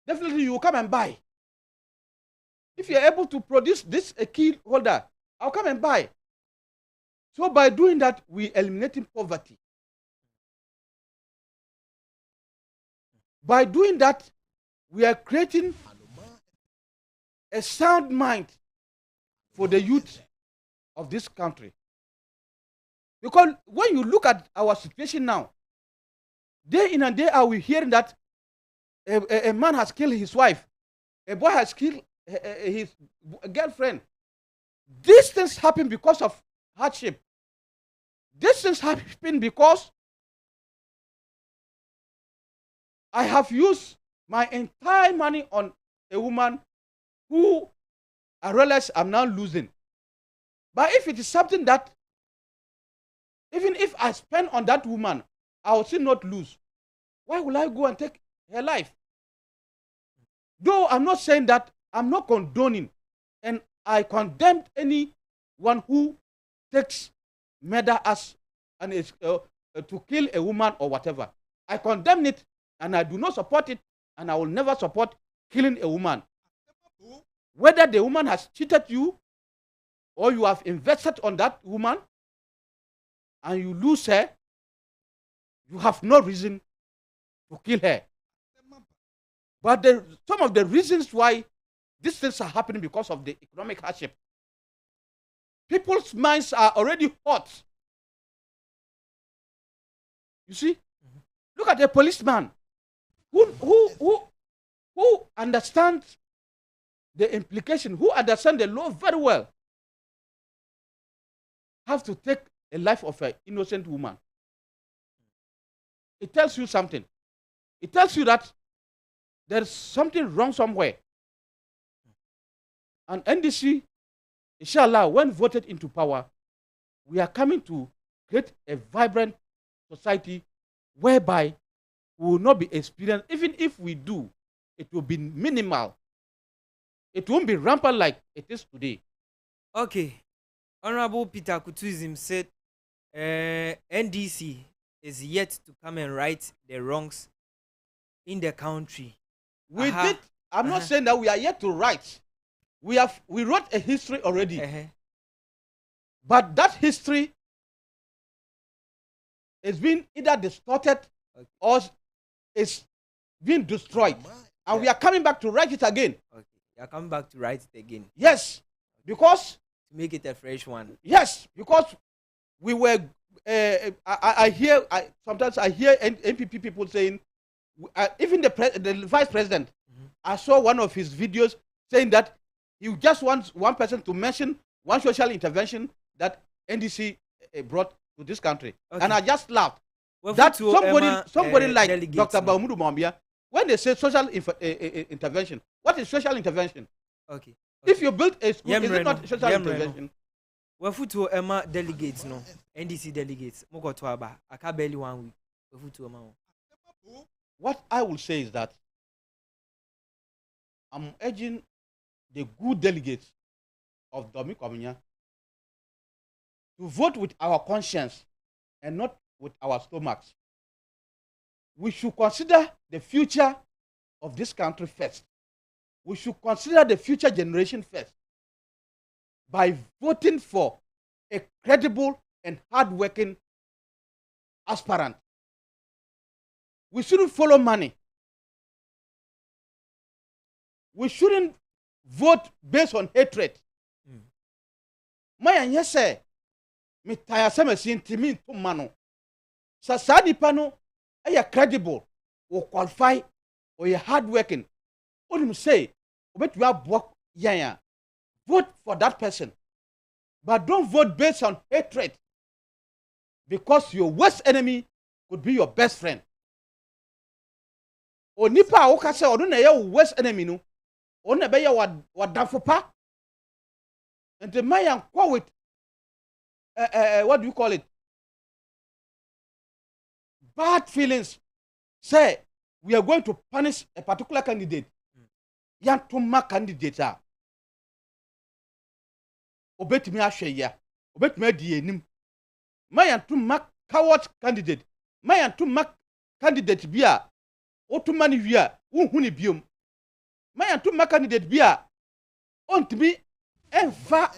definitely you will come and buy. If you're able to produce a key holder, I'll come and buy. So by doing that, we're eliminating poverty. By doing that, we are creating a sound mind for the youth of this country. Because when you look at our situation now, day in and day out, we're hearing that a man has killed his wife, a boy has killed his girlfriend. These things happen because of hardship. These things happen because I have used my entire money on a woman who I realize I'm now losing. But if it is something that, even if I spend on that woman, I will still not lose, why will I go and take her life? Though I'm not saying that, I'm not condoning, and I condemn anyone who takes murder as to kill a woman or whatever. I condemn it, and I do not support it, and I will never support killing a woman. Whether the woman has cheated you or you have invested on that woman and you lose her, you have no reason to kill her. But some of the reasons why these things are happening because of the economic hardship. People's minds are already hot. You see? Look at the policeman who understands the implication, who understands the law very well, have to take a life of an innocent woman. It tells you something. It tells you that there's something wrong somewhere. And NDC, inshallah, when voted into power, we are coming to create a vibrant society whereby we will not be experienced. Even if we do, it will be minimal. It won't be rampant like it is today. Okay. Honorable Peter Kutuzim said NDC is yet to come and right the wrongs in the country. We did. I'm not saying that we are yet to write. We wrote a history already. But that history is being either distorted or is being destroyed. And we are coming back to write it again. Okay. You are coming back to write it again. Yes. Because to make it a fresh one. Yes, because we were sometimes I hear NPP people saying, even the vice president, I saw one of his videos saying that he just wants one person to mention one social intervention that NDC brought to this country. Okay. And I just laughed. Well, that somebody like Dr. Baumudu Mambia, when they say social intervention, what is social intervention? Okay. If you build a school, is it not social intervention? Well, to Emma delegates, no NDC delegates. Moko to aba. I can't barely 1 week. What I will say is that I'm urging the good delegates of Domi Kominya to vote with our conscience and not with our stomachs. We should consider the future of this country first. We should consider the future generation first by voting for a credible and hardworking aspirant. We shouldn't follow money. We shouldn't vote based on hatred. Maya nyese me taya sema sintimi to mano. Sa nipa no aya credible, or qualify, or you hardworking. Onim say, obetumi abok yanya. Vote for that person. But don't vote based on hatred. Because your worst enemy could be your best friend. O nipa oka say odo na ye worst enemy no. O na be ye wadafo pa. And the man call with what do you call it? Bad feelings. Say we are going to punish a particular candidate. Yantuma candidate a. Obetumi ahwe ya. Obetumi adi enim. Mayantuma coward candidate. Mayantuma candidate bia. Otumani wia. Unhuni biom. Mayantuma candidate bia. Ontumi enfa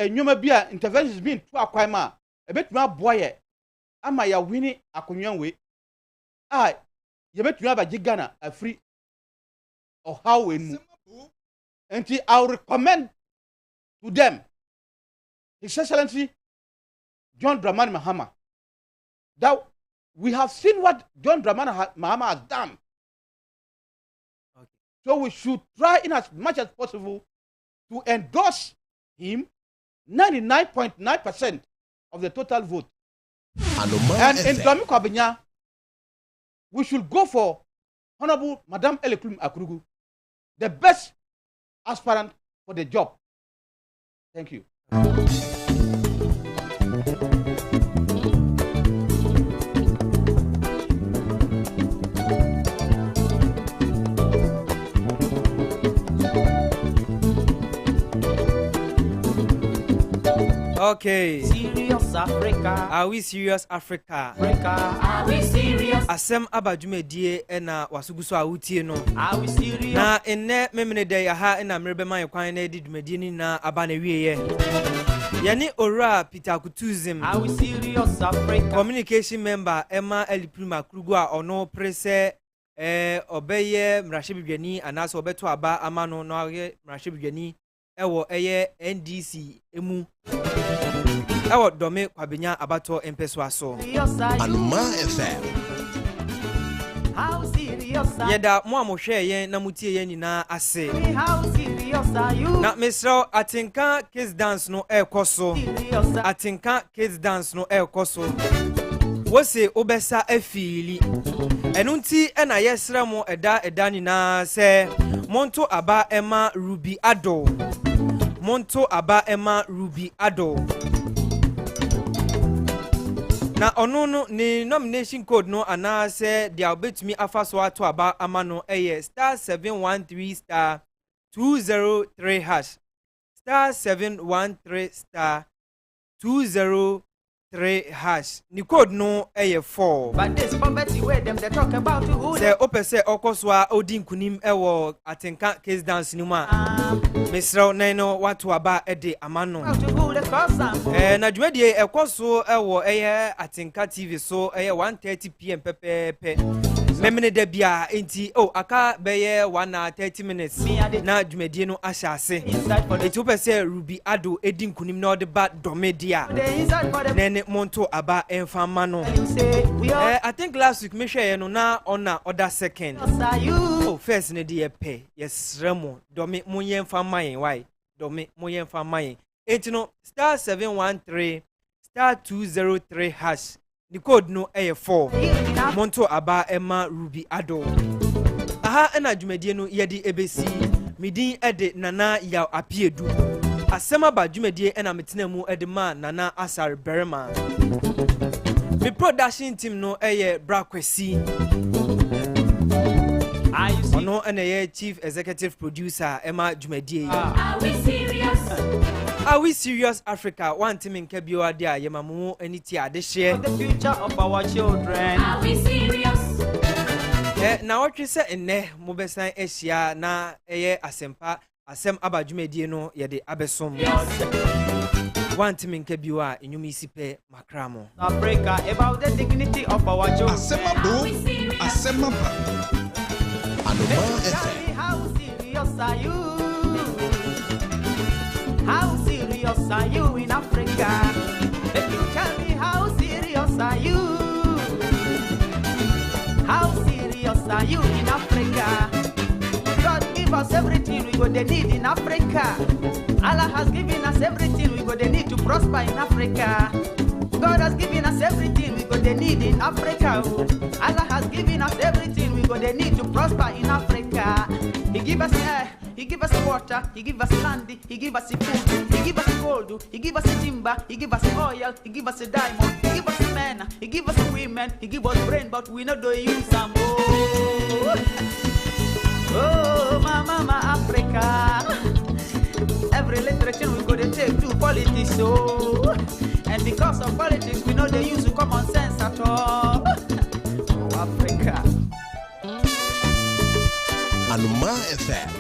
nyoma bia interventions being to akwan ma. Ebetumi aboye. Ama ya wini akonwan we. Yebetumi abaji Ghana afri or how we move. And I'll recommend to them His Excellency John Dramani Mahama, that we have seen what John Dramani Mahama has done. Okay. So we should try in as much as possible to endorse him 99.9% of the total vote. And in Domi Kobinya, we should go for Honorable Madame Eleklum Akurugu, the best aspirant for the job. Thank you. Okay. Serious Africa. Are we serious, Africa? Are we serious? Asem abadwumedie na wasuguso awutie no. Are we serious? Na enne memene de ya ha na mrebe man kwan na di dwumedie ni na aba na wieye. Yani ora Peter Kutuzim. Are we serious, Africa? Communication member Emma Eliprima Krugu a ono prese obeye mrashibidwani anaso obeto aba amano no aye mrashibidwani ewo eye NDC emu ewo Domi Kwabenya abato empeso aso Anomaa FM. How serious are yeda mo amohwe yen na mutie yen nyina ase you? How serious are you? na mesro atinka kids dance no ekoso Serious are atinka kids dance no ekoso wose obesa afili enunti ena yesra mo eda nyina se monto aba ema Ruby Ado monto aba ema Ruby Ado na ono no ni nomination code no ana se dia obetumi afa so ato aba amano eye *713 *203 hash *713 *203 hash ni code no eye 4 but this poverty where them they talk about who se opese okoswa odin kunim ewo atenka case dance ni ma mesra neno watu aba ede amano who the cause na dwedie ekoso ewo eye atenka TV so eye 1:30 PM pepepe memene da bia enti aka beye 1:30 minutes na dwedie no ahyase enti opese Ruby Ado edin kunim na ode ba domedia nene monto aba enfama no I think last week me share no na ona other second first ne de pe yes remo Domi monye enfama yen why Domi monye enfama yen enti no *713 *203 hash the code no *4 monto aba ema Ruby Ado aha na dwumadie no yedi ebesi midin ede nana ya APPEADU asema ba dwumadie na metena mu ede ma nana asar berema the production team no brakwesi ono ɔno ɛna yɛ chief executive producer Emma Jumedie. Are we serious? Are we serious Africa? One team in Kebio Adia Yamamu Eniti Adeshare. The future of our children. Are we serious? Na what you say in ne Mobesan Asia na Asempa Asem Abajumedie no yede Abesom. One team in Kebio in Yumisipe Makramo. Africa about the dignity of our children. Asemaba. Anomaa Tell me how serious are you? How serious are you in Africa? If you tell me how serious are you? How serious are you in Africa? God give us everything we go they need in Africa. Allah has given us everything we go they need to prosper in Africa. God has given us everything we go they need in Africa. Allah has given us everything we go they need to prosper in Africa. He give us air, He give us water, He give us land, He give us food, He give us gold, He give us timber, He give us oil, He give us a diamond, He give us men, He give us women, He give us brain, but we not do use some. Oh, mama Africa. Every literature we go to take to politics, so and because of politics we know they use common sense at all. Oh, Africa. Anomaa FM.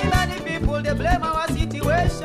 Many people they blame our